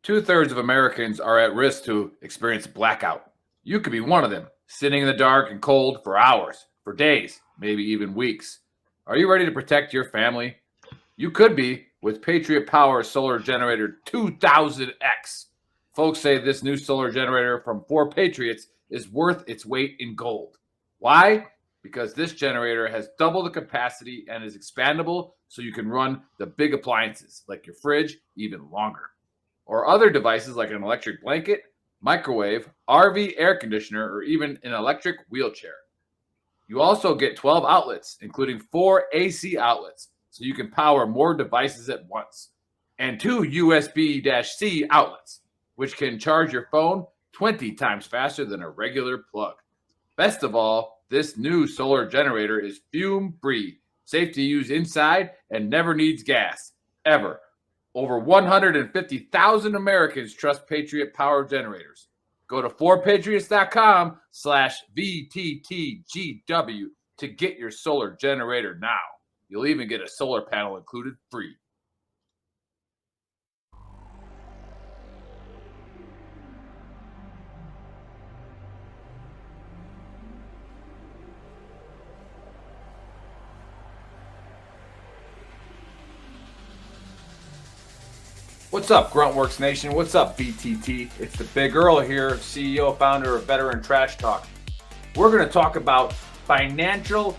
Two-thirds of Americans are at risk to experience blackout. You could be one of them, sitting in the dark and cold for hours, for days, maybe even weeks. Are you ready to protect your family? You could be with Patriot Power Solar Generator 2000X. Folks say this new solar generator from 4Patriots is worth its weight in gold. Why? Because this generator has double the capacity and is expandable so you can run the big appliances like your fridge even longer. Or other devices like an electric blanket, microwave, RV air conditioner, or even an electric wheelchair. You also get 12 outlets, including 4 AC outlets, so you can power more devices at once, and 2 USB-C outlets, which can charge your phone 20 times faster than a regular plug. Best of all, this new solar generator is fume-free, safe to use inside, and never needs gas, ever. Over 150,000 Americans trust Patriot Power generators. Go to 4patriots.com/VTTGW to get your solar generator now. You'll even get a solar panel included free. What's up, Gruntworks Nation? What's up, VTT? It's the Big Earl here, CEO, founder of Veteran Trash Talk. We're going to talk about financial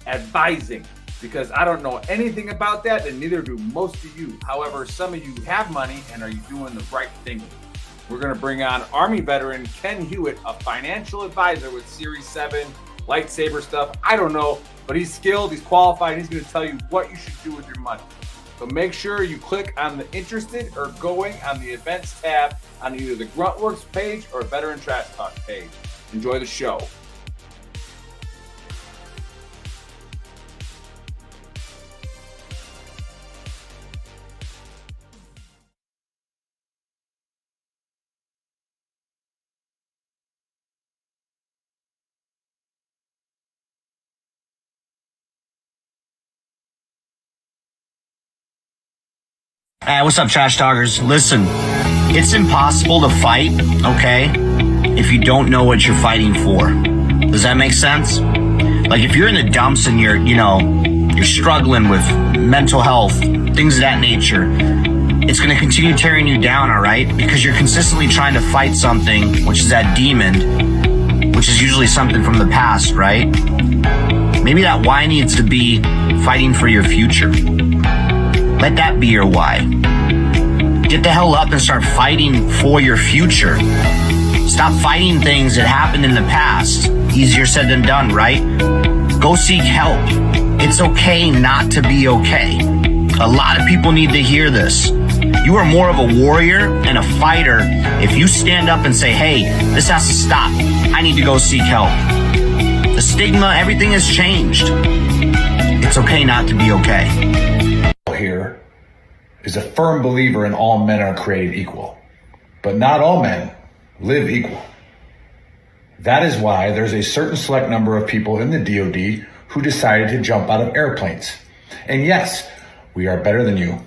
advising because I don't know anything about that, and neither do most of you. However, some of you have money, and are you doing the right thing? We're going to bring on Army veteran Ken Hewitt, a financial advisor with Series 7, lightsaber stuff. I don't know, but he's skilled, he's qualified, and he's going to tell you what you should do with your money. So make sure you click on the interested or going on the events tab on either the Gruntworks page or Veteran Trash Talk page. Enjoy the show. Hey, what's up, Trash Talkers? Listen, it's impossible to fight, okay, if you don't know what you're fighting for. Does that make sense? Like, if you're in the dumps and you're struggling with mental health, things of that nature, it's going to continue tearing you down, all right? Because you're consistently trying to fight something, which is that demon, which is usually something from the past, right? Maybe that why needs to be fighting for your future. Let that be your why. Get the hell up and start fighting for your future. Stop fighting things that happened in the past. Easier said than done, right? Go seek help. It's okay not to be okay. A lot of people need to hear this. You are more of a warrior and a fighter if you stand up and say, hey, this has to stop. I need to go seek help. The stigma, everything has changed. It's okay not to be okay. Here is a firm believer in all men are created equal, but not all men live equal. That is why there's a certain select number of people in the DoD who decided to jump out of airplanes. And yes, we are better than you.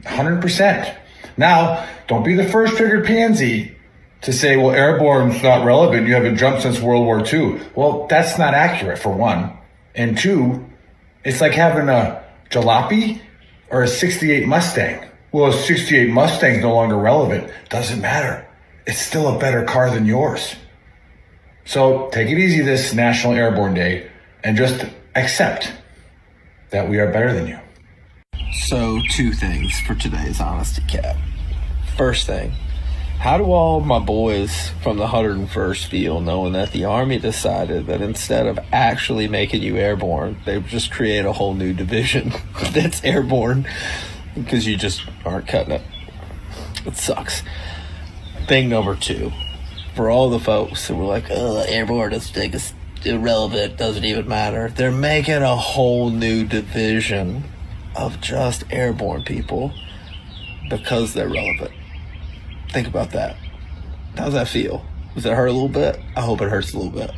100%. Now, don't be the first triggered pansy to say, well, airborne's not relevant. You haven't jumped since World War II. Well, that's not accurate, for one. And two, it's like having a jalopy or a 68 Mustang. Well, a 68 Mustang's no longer relevant. Doesn't matter. It's still a better car than yours. So take it easy this National Airborne Day and just accept that we are better than you. So, two things for today's Honesty Cap. First thing, how do all my boys from the 101st feel knowing that the Army decided that instead of actually making you airborne, they just create a whole new division that's airborne because you just aren't cutting it? It sucks. Thing number two, for all the folks who were like, oh, airborne is irrelevant, doesn't even matter. They're making a whole new division of just airborne people because they're relevant. Think about that. How's that feel? Does it hurt a little bit? I hope it hurts a little bit.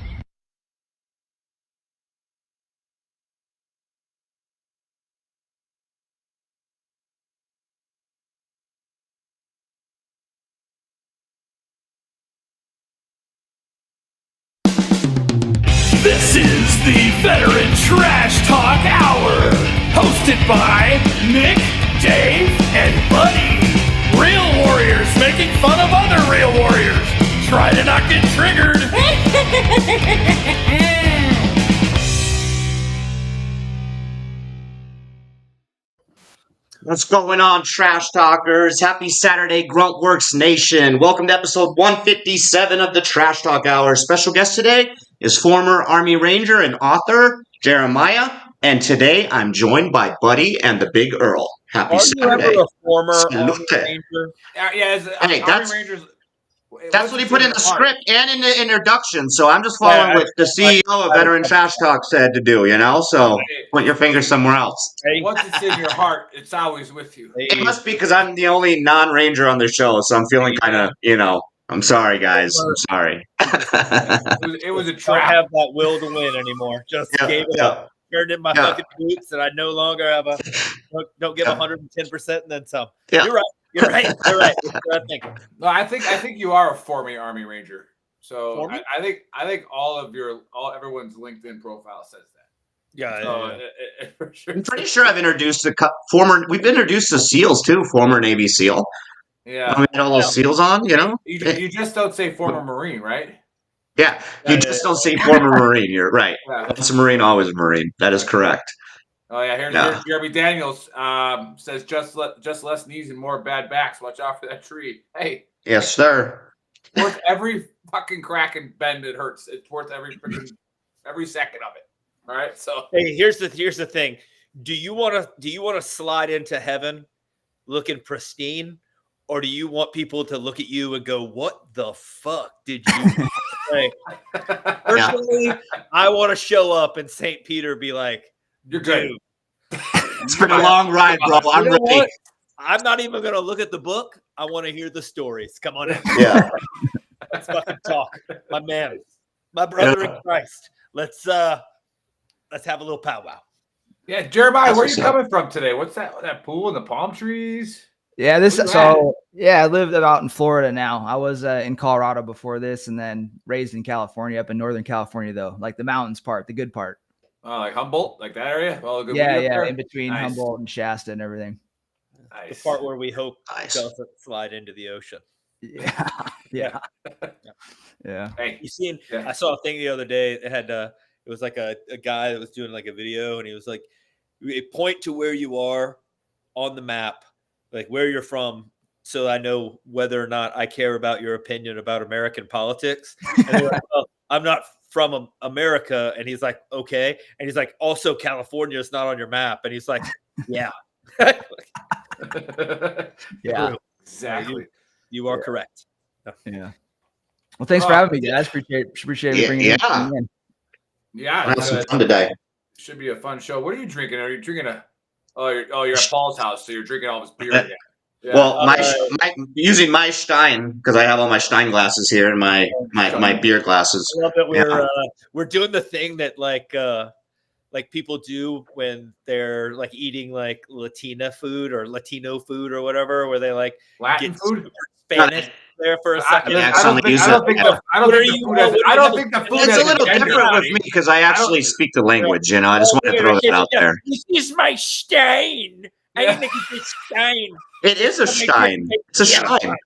This is the Veteran Trash Talk Hour, hosted by Nick, Dave, and Buddy. Real warriors making fun of other real warriors. Try to not get triggered. What's going on, Trash Talkers? Happy Saturday, Gruntworks Nation. Welcome to episode 157 of the Trash Talk Hour. Special guest today is former Army Ranger and author Jeramiah. And today I'm joined by Buddy and the Big Earl. Happy Saturday. Are you ever a former Salute. Army Ranger? Hey, Army Rangers. That's what he put in the script and in the introduction. So I'm just following what the CEO of Veteran Trash Talk said to do, you know? So point your finger somewhere else. Once it's in your heart, it's always with you. It must be because I'm the only non-Ranger on the show, so I'm feeling kind of, I'm sorry, guys. I'm sorry. It was a Don't trap. have that will to win anymore. Just gave it up. Turned in my fucking boots, and I no longer have don't give 110% and then some. Yeah. You're right. You're right. You're right. That's what I think. No, I think you are a former Army Ranger. So Former? I think everyone's LinkedIn profile says that. Yeah. So for sure. I'm pretty sure I've introduced we've introduced the SEALs too, former Navy SEAL. Yeah. We had all those SEALs on, you know? You just don't say former Marine, right? Yeah, you just don't say former Marine. You're right. Yeah. Once a Marine, always a Marine. That is correct. Oh yeah, here's Jeremy Daniels says just less knees and more bad backs. Watch out for that tree. Hey. Yes, sir. Worth every fucking crack and bend it hurts. It's worth every second of it. All right. So Hey, here's the thing. Do you want to slide into heaven looking pristine, or do you want people to look at you and go, "What the fuck did you say?" Personally, I want to show up and St. Peter be like, you're good. "Dude, It's been a long ride, bro. I'm you know ready. what? I'm not even going to look at the book. I want to hear the stories. Come on in. Yeah. Let's fucking talk. My man, my brother in Christ. Let's have a little powwow." Yeah, Jeremiah, That's where are you what's up. coming from today? What's that pool and the palm trees? Yeah, Where I live out in Florida now. I was in Colorado before this, and then raised in California, up in Northern California, though, like the mountains part, the good part. Oh, like Humboldt, like that area? All the good Yeah, weed up there? in between Nice. Humboldt and Shasta and everything. The Nice. part where we hope Nice. doesn't slide into the ocean. Yeah, yeah. Hey, You seen? Yeah. I saw a thing the other day. It had it was like a guy that was doing like a video, and he was like, "Point to where you are on the map, like where you're from, so I know whether or not I care about your opinion about American politics." And they're like, "Well, I'm not from America," and he's like, "Okay," and he's like, "Also, California is not on your map," and he's like, "Yeah." Yeah. True. exactly. You are correct. Yeah. Well, thanks for having me, guys. Appreciate it bringing me in. Yeah, Have some fun today. should be a fun show. What are you drinking? Are you drinking you're at Paul's house, so you're drinking all this beer again. Yeah. Well, using my Stein, because I have all my Stein glasses here and my beer glasses. I love that we're doing the thing that like people do when they're like eating like Latina food or Latino food or whatever, where they like Latin get food. super Spanish there for a second. I I don't think the food It's has a little gender. different with me because I actually speak the language, you know. I just want to throw that out there. This is my Stein. I Yeah. think it's a Stein. It is a Stein. It's a Stein.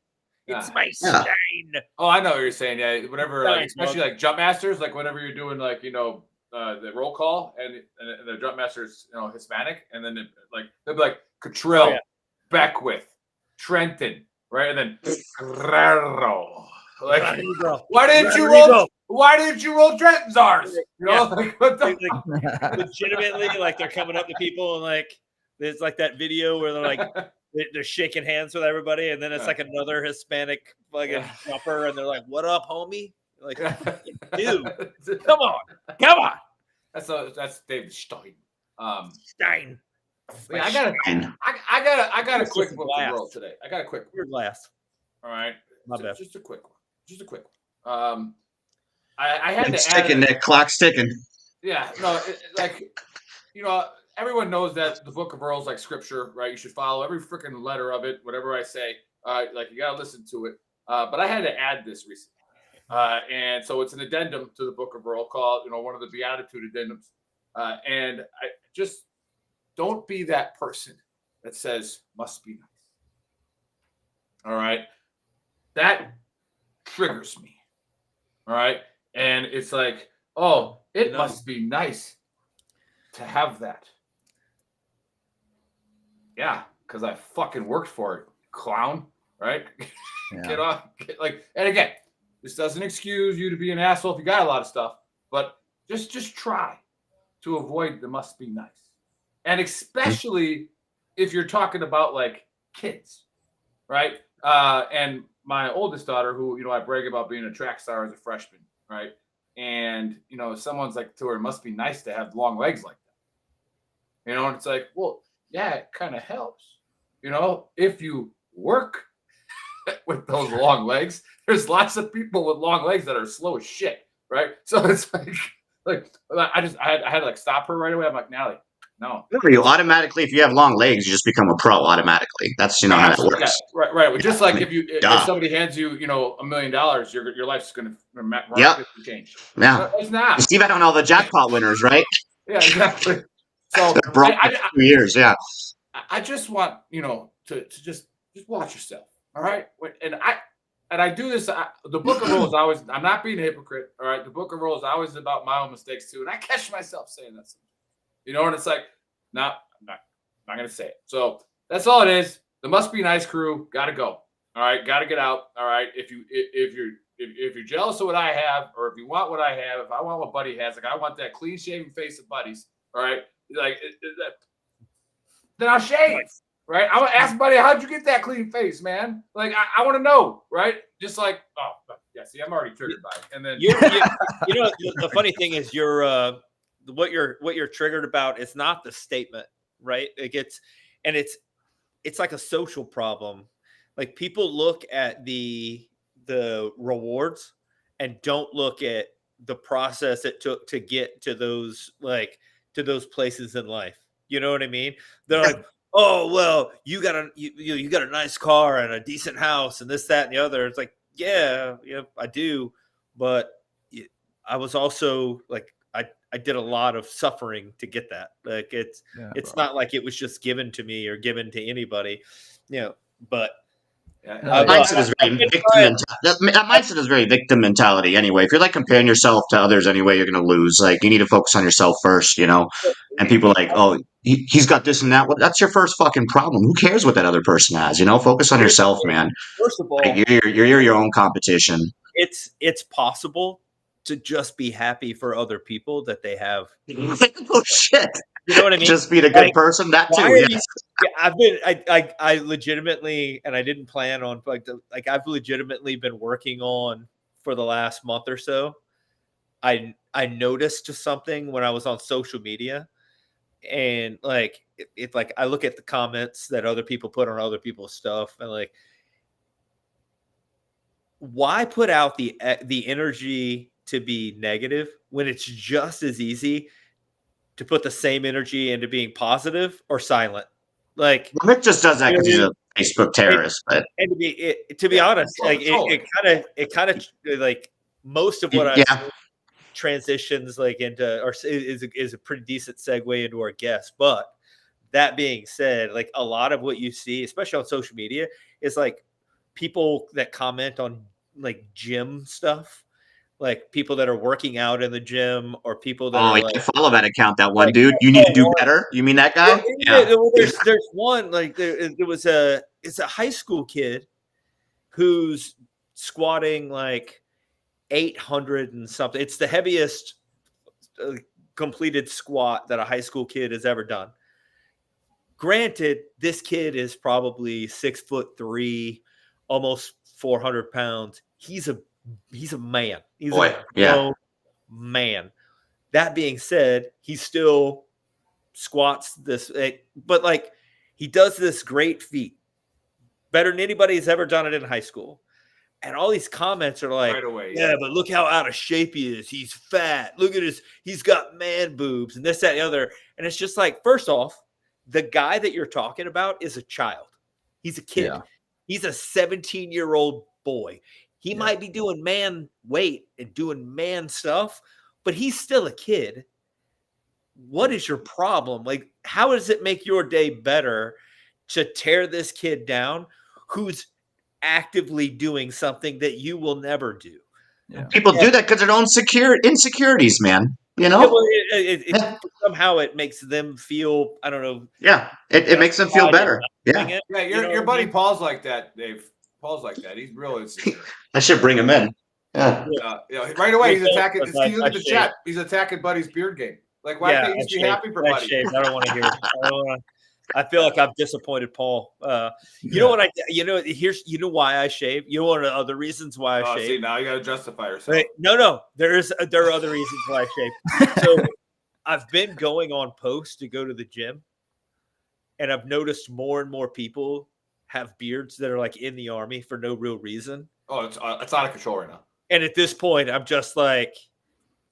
It's my Yeah. Stein. Oh, I know what you're saying. Yeah, whenever, like, Thanks, especially like jump masters, like whenever you're doing like the roll call and the jump master's Hispanic, and then they'll be like Cottrell, Oh, yeah. Beckwith, Trenton, right, and then Guerrero. Like, There you go. why didn't you roll? Why didn't you roll Trenton's ours? You know, like, what the? Like, legitimately, like they're coming up to people and like there's like that video where they're like they're shaking hands with everybody, and then it's like another Hispanic fucking jumper, and they're like, "What up, homie?" Like, dude, come on. That's David Stein. Stein. Yeah, I got a quick book to roll today. I got a quick one. Your glass. All right, My bad. just a quick one. I had It's to add ticking, Nick. Clock's ticking. Yeah, no, everyone knows that the Book of Earl's like scripture, right? You should follow every freaking letter of it, whatever I say. Like you gotta listen to it. But I had to add this recently. And so it's an addendum to the Book of Earl called, one of the Beatitude addendums. And I just don't be that person that says must be nice. All right. That triggers me. All right. And it's like, oh, it must be nice to have that. Yeah, because I fucking worked for it, clown. Right? Yeah. Get off. And again, this doesn't excuse you to be an asshole if you got a lot of stuff, but just try to avoid the must be nice. And especially if you're talking about like kids, right? And my oldest daughter, who, I brag about being a track star as a freshman, right? And, someone's like to her, it must be nice to have long legs like that. And it's like, well, yeah, it kind of helps. If you work with those long legs, there's lots of people with long legs that are slow as shit, right? So it's like I had to like stop her right away. I'm like, Natalie, no. You automatically, if you have long legs, you just become a pro automatically. That's how that works. Yeah, right. Well, just like if somebody hands you, $1 million, your life's going to miraculously change. Yeah, no, it's not. You see that on all the jackpot winners, right? Yeah, exactly. So they're broke for 2 years. Yeah, I just want to just watch yourself. All right, and I do this. The Book of Earl is always. I'm not being a hypocrite. All right, the Book of Earl is always about my own mistakes too, and I catch myself saying that. And it's like, no, I'm not going to say it. So that's all it is. The Must Be Nice crew got to go. All right, got to get out. All right, if you're jealous of what I have, or if you want what I have, if I want what Buddy has, like I want that clean shaven face of Buddy's. All right, then I'll shave. Right, I want to ask Buddy, how'd you get that clean face, man? Like, I want to know, right? Just like, oh, yeah. See, I'm already triggered by it. And then, the funny thing is, what you're triggered about is not the statement, right? It's like a social problem. Like people look at the rewards and don't look at the process it took to get to those places in life. You know what I mean? They're like, oh, well, you got a nice car and a decent house and this, that, and the other. It's like, yeah, I do. But I was also like, I did a lot of suffering to get that. Like it's not like it was just given to me or given to anybody, but mindset is very victim mentality anyway. If you're like comparing yourself to others anyway, you're going to lose. Like you need to focus on yourself first, And people are like, oh, he's got this and that. Well, that's your first fucking problem. Who cares what that other person has? Focus on yourself, man. First of all, like, you're your own competition. It's possible to just be happy for other people that they have. Oh shit. You know what I mean? Just being a good person. That too. Yes. I legitimately, and I didn't plan on I've legitimately been working on for the last month or so. I noticed something when I was on social media, and it's like I look at the comments that other people put on other people's stuff, and like, why put out the energy to be negative when it's just as easy to put the same energy into being positive or silent? Like Mick just does that because he's a Facebook terrorist. But to be honest, like it kind of like most of what I transitions like into or is a pretty decent segue into our guest. But that being said, like a lot of what you see, especially on social media, is like people that comment on like gym stuff. Like people that are working out in the gym or people that are I follow that account, that one dude. You need to do better. You mean that guy? Yeah. There's one, like it's a high school kid who's squatting like 800 and something. It's the heaviest completed squat that a high school kid has ever done. Granted, this kid is probably 6'3", almost 400 pounds. He's a man. He's a man. That being said, he still squats this, but like he does this great feat, better than anybody has ever done it in high school. And all these comments are like, right away, yeah, but look how out of shape he is. He's fat. Look at he's got man boobs and this, that, and the other. And it's just like, first off, the guy that you're talking about is a child. He's a kid. Yeah. He's a 17-year-old boy. He might be doing man weight and doing man stuff, but he's still a kid. What is your problem? Like, how does it make your day better to tear this kid down who's actively doing something that you will never do? Yeah. People do that because their own insecurities, man. You know? Yeah, well, somehow it makes them feel, I don't know. Yeah, it makes them feel better. Yeah. Yeah, your buddy Paul's like that, Dave. Paul's like that. He's real insecure. I should bring him in. Yeah. Right away, he's attacking. See, look at the chat. He's attacking Buddy's beard game. Like, why can't you be happy for Buddy? I don't want to hear it. I feel like I've disappointed Paul. You know what you know why I shave? You know one of the other reasons why I shave? See, now you got to justify yourself. Wait, no. There are other reasons why I shave. So I've been going on posts to go to the gym, and I've noticed more and more people have beards that are like in the Army for no real reason. Oh, it's out of control right now. And at this point, I'm just like,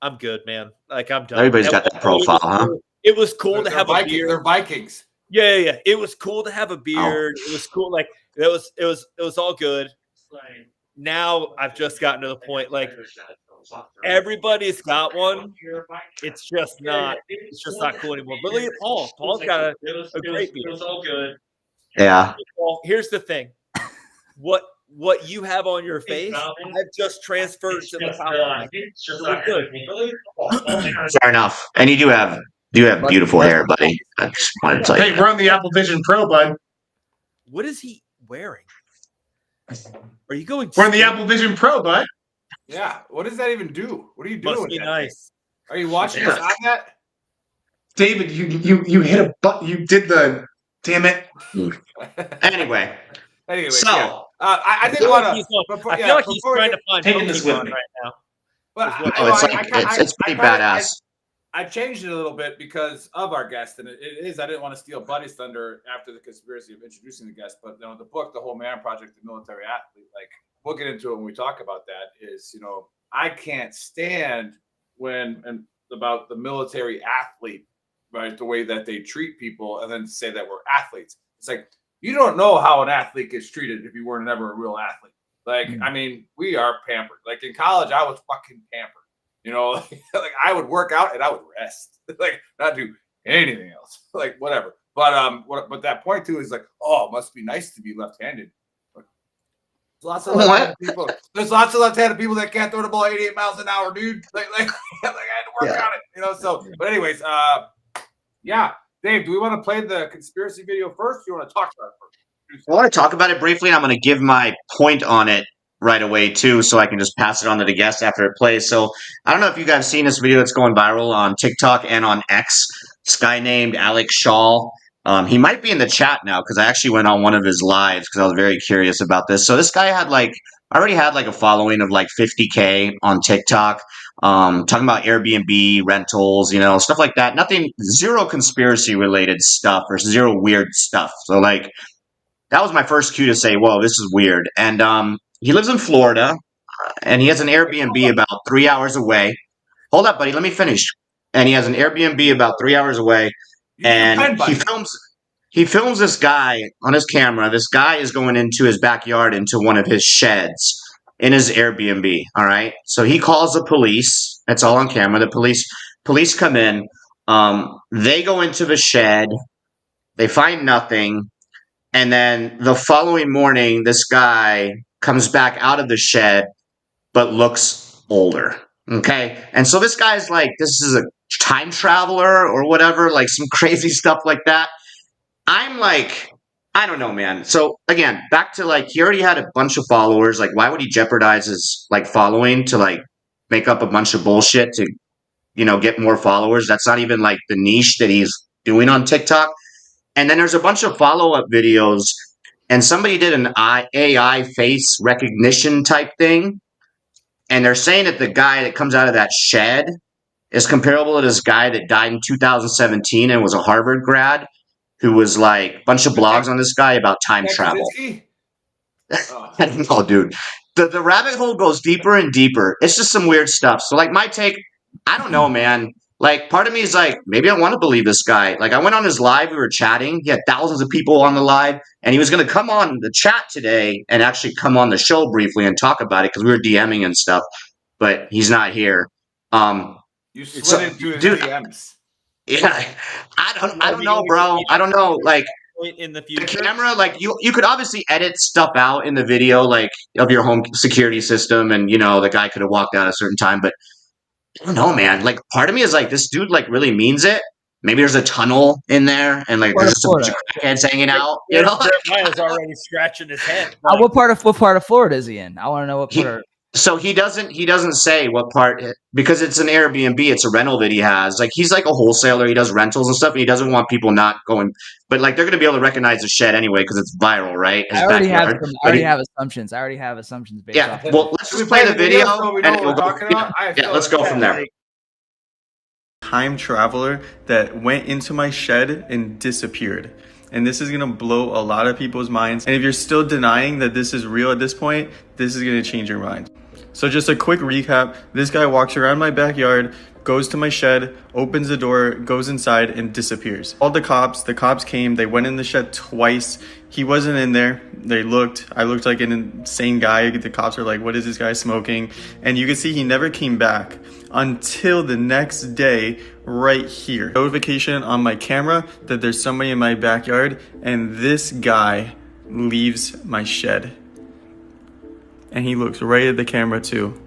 I'm good, man. Like, I'm done. Everybody's got that profile, huh? It was cool to have a beard. They're Vikings. Yeah. It was cool to have a beard. It was cool. Like, it was all good. Now I've just gotten to the point, like, everybody's got one. It's just not cool anymore. But look at Paul. Paul's got a great beard. It was all good. Yeah. Well, here's the thing. What you have on your face, I've just transferred to the top line. So good. Fair enough. And you do have beautiful hair, buddy. I just wanted to tell you. Hey, we're on the Apple Vision Pro, bud. What is he wearing? Are you going? We're on the Apple Vision Pro, bud. Yeah. What does that even do? What are you doing? Must be nice. Are you watching us on that? David, you hit a button. You did the. Damn it. Anyway. So. Yeah. I didn't want to. I feel like he's trying to find taking this with me right now. But it's pretty badass. I changed it a little bit because of our guest, and it is. I didn't want to steal Buddy's thunder after the conspiracy of introducing the guest, but the book, The Whole Man Project, the military athlete. Like, we'll get into it when we talk about that. Is I can't stand about the military athlete, right? The way that they treat people, and then say that we're athletes. It's like, you don't know how an athlete gets treated if you weren't ever a real athlete. Like, I mean, we are pampered. Like, in college, I was fucking pampered. Like, I would work out and I would rest, like, not do anything else, like, whatever. But that point too is like, it must be nice to be left-handed. There's lots of left-handed people. There's lots of left-handed people that can't throw the ball 88 miles an hour, dude. Like I had to work on it, So, but anyways, yeah. Dave, do we want to play the conspiracy video first? Or do you want to talk about it first? I want to talk about it briefly, and I'm going to give my point on it right away, too, so I can just pass it on to the guest after it plays. So I don't know if you guys have seen this video that's going viral on TikTok and on X. This guy named Alex Shaw. He might be in the chat now because I actually went on one of his lives because I was very curious about this. So this guy already had a following of 50K on TikTok. Talking about Airbnb rentals, stuff like that. Zero conspiracy related stuff or zero weird stuff. So that was my first cue to say, whoa, this is weird. And he lives in Florida and he has an Airbnb about 3 hours away. Hold up, buddy. Let me finish. And he has an Airbnb about 3 hours away. And he films this guy on his camera. This guy is going into his backyard, into one of his sheds in his Airbnb. All right. So he calls the police. It's all on camera. The police come in. They go into the shed. They find nothing. And then the following morning, this guy comes back out of the shed, but looks older. Okay. And so this guy's like, this is a time traveler or whatever, like some crazy stuff like that. I'm like, I don't know, man. So again, back to he already had a bunch of followers. Like, why would he jeopardize his following to make up a bunch of bullshit to, get more followers? That's not even the niche that he's doing on TikTok. And then there's a bunch of follow-up videos, and somebody did an AI face recognition type thing. And they're saying that the guy that comes out of that shed is comparable to this guy that died in 2017 and was a Harvard grad, who was a bunch of blogs on this guy about time travel. I don't know, dude. The rabbit hole goes deeper and deeper. It's just some weird stuff. So my take, I don't know, man. Like, part of me is like, maybe I want to believe this guy. Like, I went on his live, we were chatting. He had thousands of people on the live, and he was going to come on the chat today and actually come on the show briefly and talk about it because we were DMing and stuff, but he's not here. You slid So, into his dude, DMs. yeah, I don't know, bro. I don't know. Like, in the the future. camera, like you could obviously edit stuff out in the video, like of your home security system, and the guy could have walked out at a certain time, but I don't know, man. Like, part of me is like, this dude like really means it. Maybe there's a tunnel in there, and like Part there's of just a bunch of Florida. crackheads hanging out. Jeremiah's already scratching his head. Like, What part of Florida is he in? I want to know what part. So he doesn't say what part, because it's an Airbnb, it's a rental that he has. Like, he's like a wholesaler, he does rentals and stuff, and he doesn't want people not going. But like, they're gonna be able to recognize the shed anyway because it's viral, right? His I already backyard. have assumptions. I already have assumptions based Yeah. off. Well, let's Should we just play the video so we know and what we'll we're go. talking about? Yeah, let's go from there. Time traveler that went into my shed and disappeared. And this is gonna blow a lot of people's minds. And if you're still denying that this is real at this point, this is gonna change your mind. So just a quick recap. This guy walks around my backyard, goes to my shed, opens the door, goes inside, and disappears. Called the cops came, they went in the shed twice. He wasn't in there. I looked like an insane guy. The cops were like, what is this guy smoking? And you can see he never came back until the next day right here. Notification on my camera that there's somebody in my backyard, and this guy leaves my shed. And he looks right at the camera too.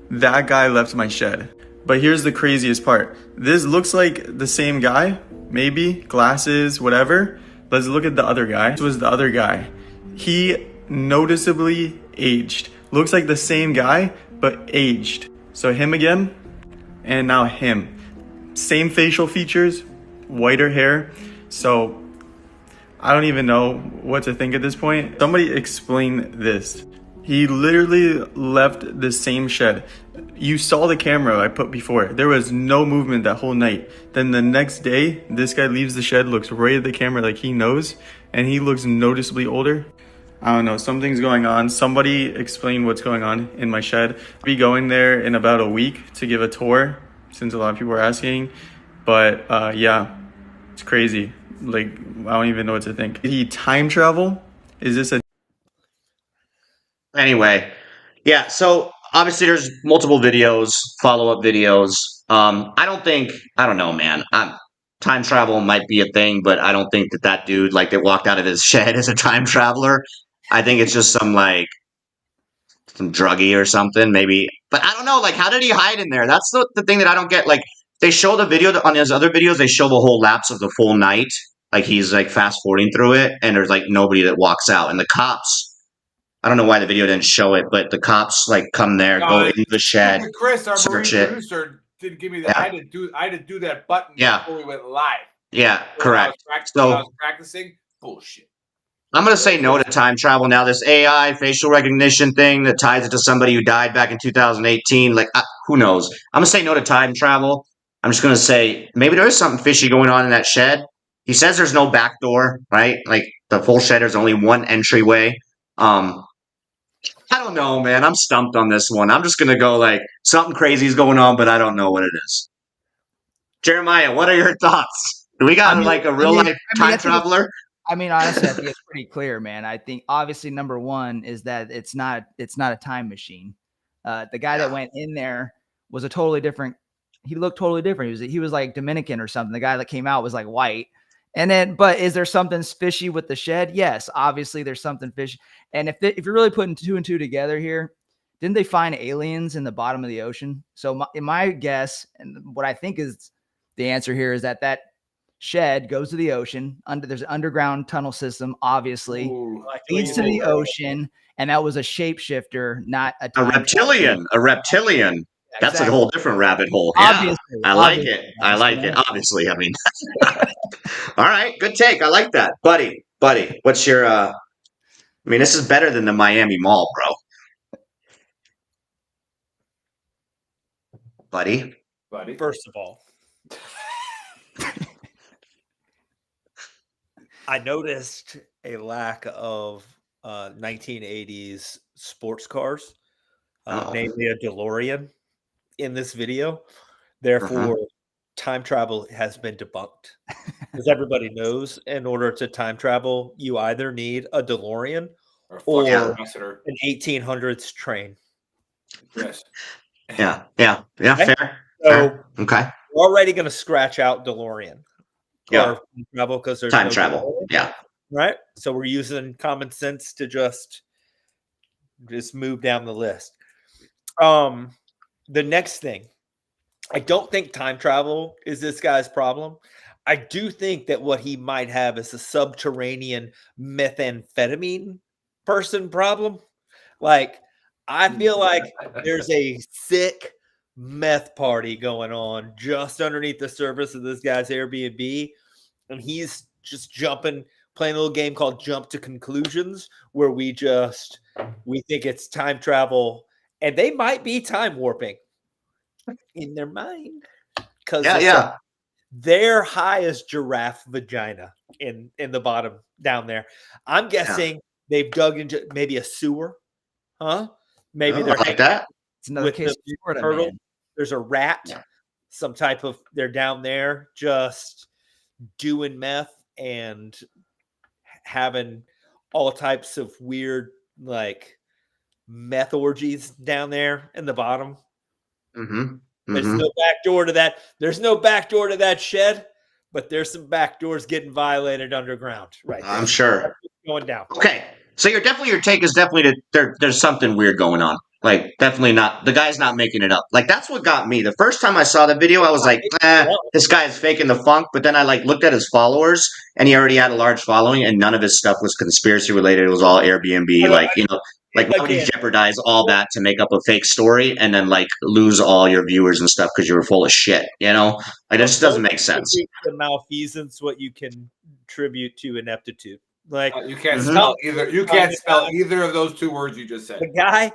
That guy left my shed. But here's the craziest part. This looks like the same guy, maybe, glasses, whatever. Let's look at the other guy. This was the other guy. He noticeably aged. Looks like the same guy, but aged. So him again, and now him. Same facial features, whiter hair. So I don't even know what to think at this point. Somebody explain this. He literally left the same shed. You saw the camera I put before. There was no movement that whole night. Then the next day, this guy leaves the shed, looks right at the camera like he knows, and he looks noticeably older. I don't know, something's going on. Somebody explain what's going on in my shed. I'll be going there in about a week to give a tour, since a lot of people are asking. But yeah, it's crazy. Like, I don't even know what to think. Did he time travel? Is this a... Anyway, yeah, so obviously there's multiple videos, follow-up videos. I don't know, man. Time travel might be a thing, but I don't think that dude, like, that walked out of his shed is a time traveler. I think it's just some druggie or something, maybe. But I don't know, like, how did he hide in there? That's the thing that I don't get. Like, they show the video, on his other videos, they show the whole lapse of the full night. Like, he's, like, fast-forwarding through it, and there's, like, nobody that walks out. And the cops... I don't know why the video didn't show it, but the cops like come there, go into the shed, Chris, our search marine it. producer, didn't give me that. I had to do that button before we went live. Yeah, correct. When I was practicing, bullshit. I'm gonna say no to time travel now. This AI facial recognition thing that ties it to somebody who died back in 2018, like who knows? I'm gonna say no to time travel. I'm just gonna say maybe there is something fishy going on in that shed. He says there's no back door, right? Like the full shed, there's only one entryway. I don't know, man. I'm stumped on this one. I'm just gonna go like something crazy is going on, but I don't know what it is. Jeremiah, what are your thoughts? Do we got a real life time traveler? Honestly, I think it's pretty clear, man. I think obviously number one is that it's not a time machine. The guy that went in there was a totally different. He looked totally different. He was like Dominican or something. The guy that came out was like white. And then, but is there something fishy with the shed? Yes, obviously there's something fishy. And if you're really putting two and two together here, didn't they find aliens in the bottom of the ocean? So my guess, and what I think is the answer here, is that shed goes to the ocean. There's an underground tunnel system, obviously, leads to the ocean, and that was a shapeshifter, not a reptilian. A reptilian. That's exactly. A whole different rabbit hole. Yeah, I like it. I like it. Obviously, I mean. All right, good take. I like that, buddy. What's your? I mean, this is better than the Miami Mall, bro. Buddy. First of all, I noticed a lack of 1980s sports cars, namely a DeLorean, in this video. Therefore, time travel has been debunked. Because everybody knows in order to time travel, you either need a DeLorean or ambassador. an 1800s train. Yes. Yeah, Okay? fair. So fair. Okay. we're already going to scratch out DeLorean Yeah. or time travel because there's Time no travel. DeLorean, Yeah. right? So we're using common sense to just move down the list. The next thing, I don't think time travel is this guy's problem. I do think that what he might have is a subterranean methamphetamine person problem. Like, I feel like there's a sick meth party going on just underneath the surface of this guy's Airbnb. And he's just jumping, playing a little game called Jump to Conclusions, where we think it's time travel. And they might be time warping in their mind. Because they're high as giraffe vagina in the bottom down there. I'm guessing they've dug into maybe a sewer, huh? Maybe they're like that. It's another case of Florida, turtle. man. There's a rat, some type of. They're down there just doing meth and having all types of weird like meth orgies down there in the bottom. There's no back door to that. There's no back door to that shed, but there's some back doors getting violated underground. Right. I'm sure. Going down. Okay. So your take is definitely that there's something weird going on. Like, definitely not. The guy's not making it up. Like, that's what got me. The first time I saw the video, I was like, this guy is faking the funk. But then I looked at his followers, and he already had a large following, and none of his stuff was conspiracy related. It was all Airbnb. Why would you jeopardize all that to make up a fake story and then lose all your viewers and stuff because you were full of shit? It just doesn't make sense. The malfeasance, what you can attribute to ineptitude. Like you can't spell either. You can't spell either of those two words you just said. The guy,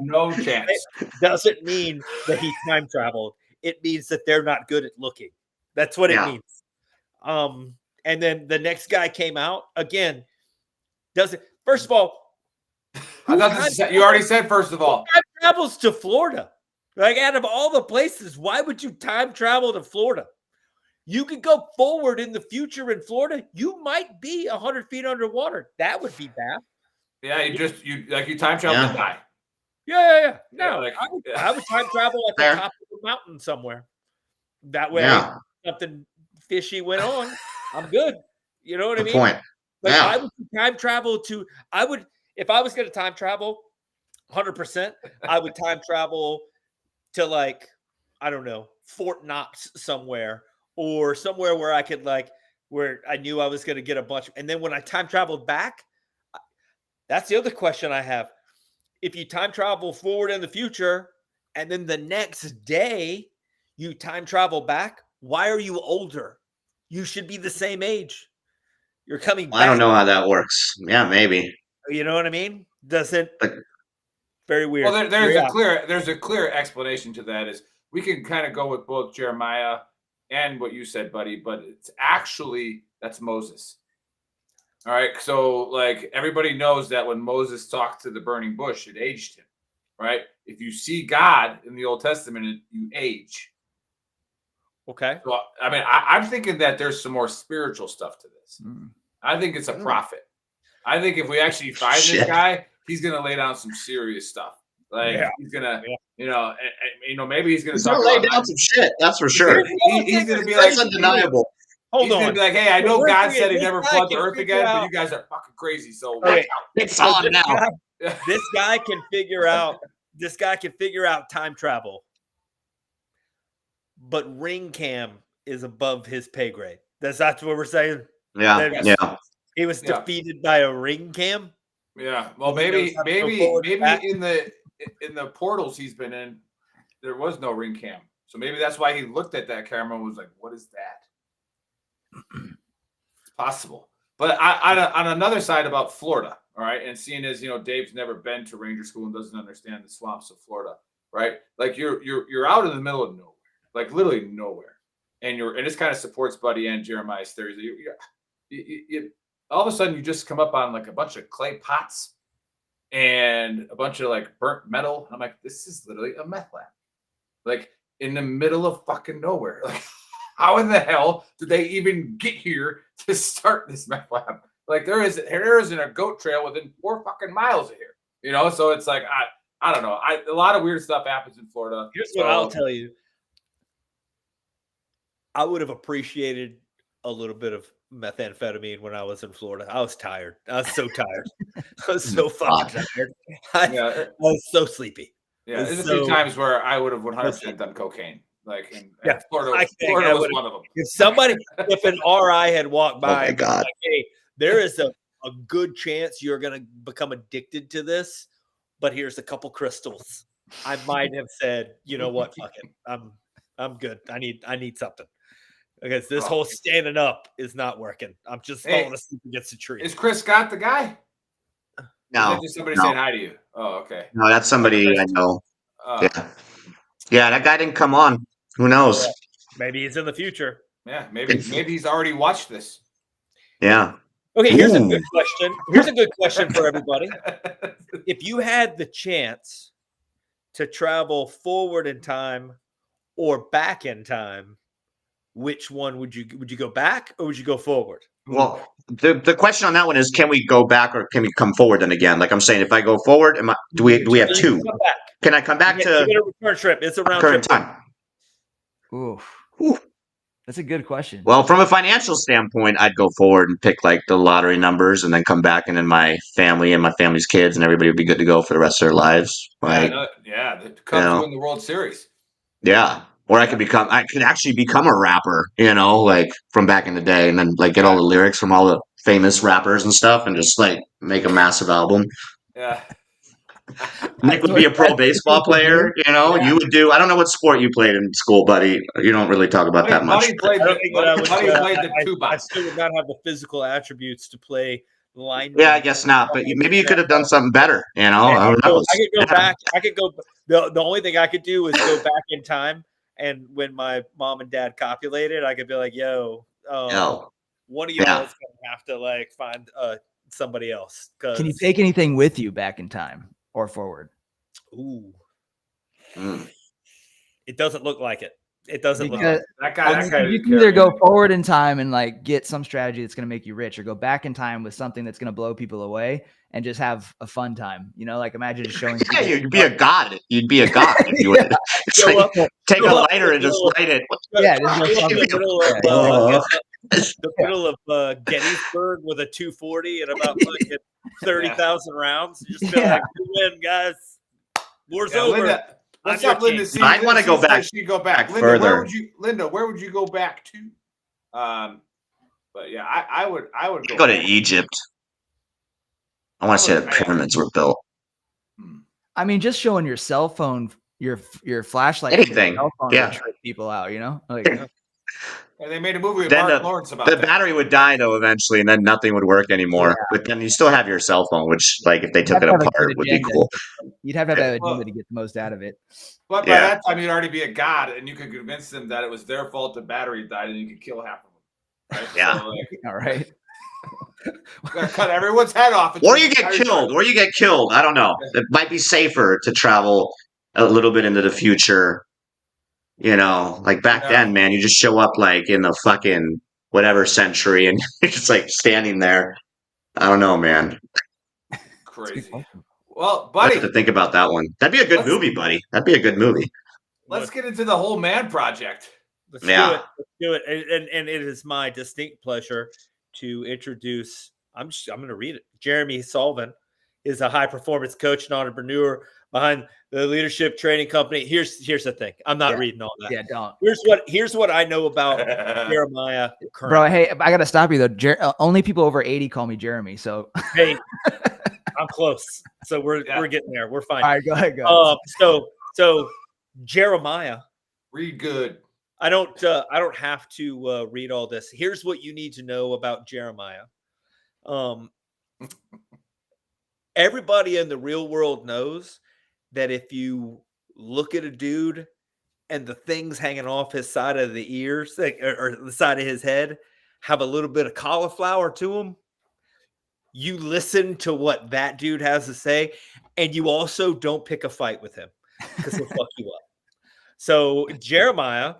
no chance. Doesn't mean that he time traveled. It means that they're not good at looking. That's what it means. And then the next guy came out again. Doesn't. First of all, you already said. First of all, time travels to Florida. Like, out of all the places, why would you time travel to Florida? You could go forward in the future in Florida. You might be 100 feet underwater. That would be bad. Yeah, you time travel and die. Yeah. No, I would time travel at the top of a mountain somewhere. That way, something fishy went on. I'm good. You know what I mean? Point. I would time travel to. If I was going to time travel, 100%. I would time travel to I don't know, Fort Knox somewhere. Or somewhere where I could where I knew I was going to get a bunch. And then when I time traveled back, that's the other question I have. If you time travel forward in the future, and then the next day you time travel back, why are you older? You should be the same age. You're coming back. I don't know how that works. Yeah, maybe. You know what I mean? Very weird. Well, there's a clear explanation to that. Is we can kind of go with both Jeremiah and what you said, buddy, but it's actually that's Moses. All right. So everybody knows that when Moses talked to the burning bush, it aged him. Right. If you see God in the Old Testament, you age. Okay. So I'm thinking that there's some more spiritual stuff to this. I think it's a prophet. I think if we actually find this guy, he's gonna lay down some serious stuff. He's gonna, maybe he's gonna lay down some shit. That's for sure. He's gonna be that's undeniable. He's gonna be like, hey, I know God said He never flood the earth again, but you guys are fucking crazy. So it's on now. This guy can figure out. This guy can figure out time travel, but ring cam is above his pay grade. That's what we're saying. Yeah. He was defeated by a ring cam. Yeah. Well, maybe in the portals he's been in, there was no ring cam. So maybe that's why he looked at that camera and was like, what is that? It's possible. But on another side about Florida, all right, and seeing as, Dave's never been to Ranger School and doesn't understand the swamps of Florida, right? You're out in the middle of nowhere, literally nowhere. And this kind of supports Buddy and Jeremiah's theories. You all of a sudden you just come up on a bunch of clay pots and a bunch of burnt metal. And I'm like, this is literally a meth lab. like in the middle of fucking nowhere. Like, how in the hell did they even get here to start this meth lab? Like, there isn't a goat trail within 4 fucking miles of here. You know, so it's like I don't know. A lot of weird stuff happens in Florida. Here's what I'll tell you. I would have appreciated a little bit of methamphetamine when I was in Florida. I was tired. I was so tired. I was so fucking tired. I was so sleepy. Yeah, there's a few times where I would have 100% done cocaine. Like, in Florida, Florida was one of them. If an RI had walked by my and been God. like, hey, there is a good chance you're going to become addicted to this, but here's a couple crystals, I might have said, you know what, fuck it. I'm good. I need something. Because this whole standing up is not working. I'm just falling asleep against a tree. Is Chris Scott the guy? No. Is that just somebody saying hi to you? Oh, okay. No, that's somebody I know. Yeah, that guy didn't come on. Who knows? Yeah. Maybe he's in the future. Yeah, maybe he's already watched this. Yeah. Okay, here's a good question. Here's a good question for everybody. If you had the chance to travel forward in time or back in time, which one would you go back or would you go forward? Well, the question on that one is, can we go back or can we come forward then again? Like I'm saying, if I go forward, do we have two? Can I come back to a return trip? It's a round current trip. time? Oof. That's a good question. Well, from a financial standpoint, I'd go forward and pick like the lottery numbers and then come back and then my family and my family's kids and everybody would be good to go for the rest of their lives. Like, the Cubs win the World Series. Yeah. Or I could actually become a rapper, you know, like from back in the day and then like get all the lyrics from all the famous rappers and stuff and just like make a massive album. Yeah. Nick would be a pro baseball player, you know. Yeah. You would do. I don't know what sport you played in school, buddy. You don't really talk about that much. I still would not have the physical attributes to play line. Yeah, I guess not. But maybe you could have done something better. You know, I could go back. I could go. The only thing I could do is go back in time, and when my mom and dad copulated, I could be like, "Yo, one of you all is gonna have to like find somebody else." Can you take anything with you back in time? Or forward. Ooh. It doesn't look like it. It doesn't look like it. That guy you can either go forward in time and like get some strategy that's going to make you rich, or go back in time with something that's going to blow people away and just have a fun time. You know, like imagine just showing. Yeah, you'd be a god. You'd be a god if you would. It's like, take a lighter and just light it. Yeah, the middle of Gettysburg with a 240 and about 30,000 rounds. Just be like, "We win, guys. War's over." Linda, what's up, Linda? I want to go back. She go back. Linda, further. Where would you go back to? But yeah, I would go to Egypt. I want to see how the pyramids were built. I mean, just showing your cell phone, your flashlight, anything, to trip people out. You know, like. And they made a movie with Mark Lawrence about that. The battery would die though eventually, and then nothing would work anymore. Yeah. But then you still have your cell phone, which, like, if they took it apart, would be cool. You'd have to have an agenda to get the most out of it. But by that time, you'd already be a god, and you could convince them that it was their fault the battery died, and you could kill half of them. Right? Yeah. So, like, all right. We're gonna cut everyone's head off. Or you get killed. I don't know. It might be safer to travel a little bit into the future. You know, like back then, man, you just show up like in the fucking whatever century and you're just like standing there. I don't know, man. Crazy. Well, buddy. I have to think about that one. That'd be a good movie, buddy. That'd be a good movie. Let's get into the whole man project. Let's do it. And it is my distinct pleasure to introduce, I'm going to read it. Jeremy Sullivan is a high performance coach and entrepreneur behind the leadership training company. Here's the thing. I'm not reading all that. Yeah, don't. Here's what I know about Jeremiah. Currently. Bro, hey, I gotta stop you though. Only people over 80 call me Jeremy. So hey, I'm close. So we're getting there. We're fine. All right, go ahead. So Jeremiah, read good. I don't have to read all this. Here's what you need to know about Jeremiah. Everybody in the real world knows that if you look at a dude and the things hanging off his side of the ears, or the side of his head, have a little bit of cauliflower to them, you listen to what that dude has to say, and you also don't pick a fight with him because he'll fuck you up. So Jeremiah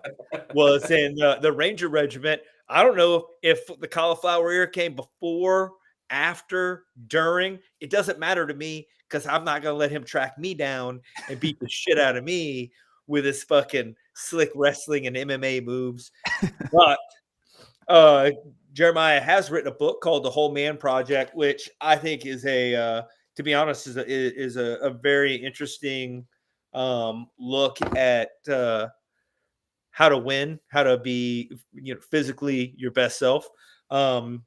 was in the Ranger Regiment. I don't know if the cauliflower ear came before, after, during. It doesn't matter to me because I'm not going to let him track me down and beat the shit out of me with his fucking slick wrestling and MMA moves. But Jeremiah has written a book called The Whole Man Project, which I think is to be honest, is a very interesting look at how to win, how to be, physically your best self. I've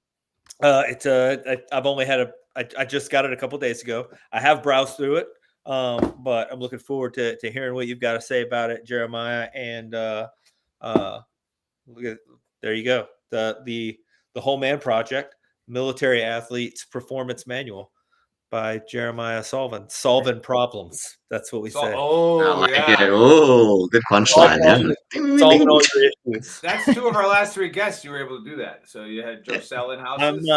only had I just got it a couple days ago. I have browsed through it, but I'm looking forward to hearing what you've got to say about it, Jeremiah. And look at, there you go, the Whole Man Project, Military Athletes Performance Manual by Jeremiah Solvin. Solving problems. That's what we say. I Oh, like yeah. it. Oh, good punchline. Solving all your issues. That's two of our last three guests. You were able to do that. So you had Joe selling houses.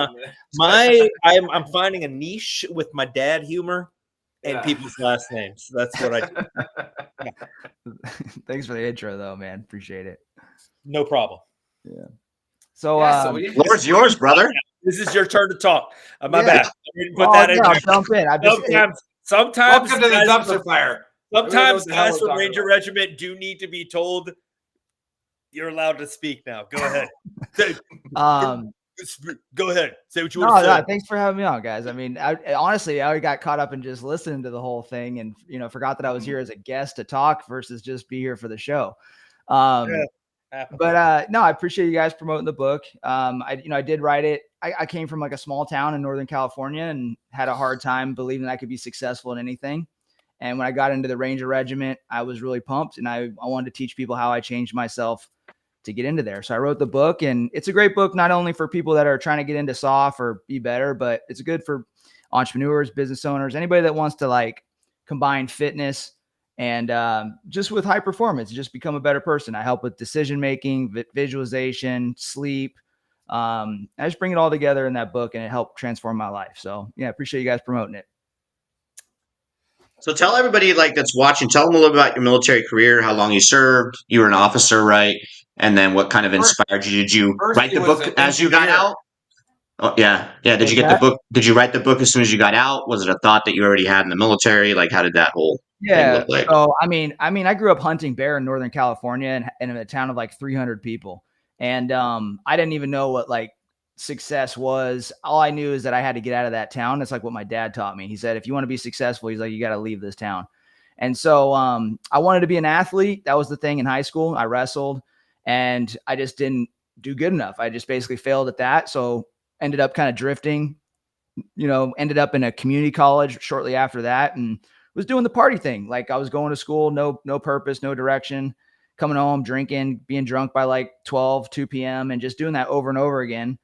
I'm finding a niche with my dad humor and Yeah. people's last names. That's what I do. Thanks for the intro, though, man. Appreciate it. No problem. Yeah. So, Floor's yours, brother. This is your turn to talk. My Yeah. bad. I didn't put that in I'll there. jump in. Sometimes Welcome to the guys dumpster fire. Sometimes We don't know what the hell guys we're from talking Ranger about. Regiment do need to be told you're allowed to speak now. Go ahead. Go ahead. Say what you want to say. No, thanks for having me on, guys. I mean, honestly, I already got caught up in just listening to the whole thing and, forgot that I was here as a guest to talk versus just be here for the show. But no, I appreciate you guys promoting the book. I did write it. I came from like a small town in Northern California and had a hard time believing I could be successful in anything. And when I got into the Ranger Regiment, I was really pumped, and I wanted to teach people how I changed myself to get into there. So I wrote the book, and it's a great book, not only for people that are trying to get into SOF or be better, but it's good for entrepreneurs, business owners, anybody that wants to like combine fitness and just with high performance, just become a better person. I help with decision-making, visualization, sleep. I just bring it all together in that book, and it helped transform my life. So yeah, I appreciate you guys promoting it. So tell everybody that's watching, tell them a little bit about your military career, how long you served. You were an officer, right? And then what kind of inspired you? Did you write the book as you got out? Oh, yeah. Yeah. Did you get the book? Did you write the book as soon as you got out? Was it a thought that you already had in the military? Like, how did that whole thing look like? So, I mean, I grew up hunting bear in Northern California and in a town of like 300 people. And I didn't even know what like success was. All I knew is that I had to get out of that town. That's like what my dad taught me. He said, if you want to be successful, he's like, you got to leave this town. And so I wanted to be an athlete. That was the thing in high school. I wrestled and I just didn't do good enough. I just basically failed at that. So ended up kind of drifting, ended up in a community college shortly after that and was doing the party thing. Like I was going to school, no purpose, no direction, coming home, drinking, being drunk by like 2 p.m. and just doing that over and over again.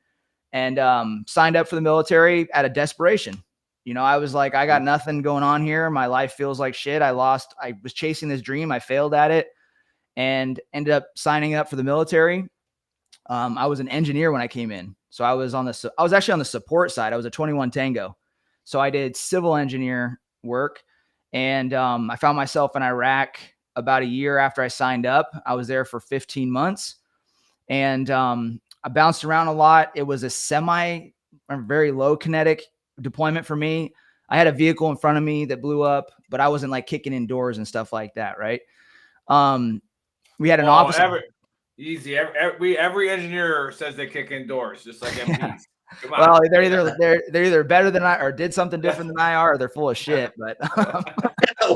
And signed up for the military out of desperation. I was like, I got nothing going on here. My life feels like shit. I was chasing this dream. I failed at it and ended up signing up for the military. I was an engineer when I came in. So I was actually on the support side. I was a 21 Tango. So I did civil engineer work. And I found myself in Iraq about a year after I signed up. I was there for 15 months. And I bounced around a lot. It was a very low kinetic deployment for me. I had a vehicle in front of me that blew up, but I wasn't like kicking in doors and stuff like that. Right. We had an officer. Every engineer says they kick in doors, just like MPs. Well, they're either better than I or did something different than I are, or they're full of shit. But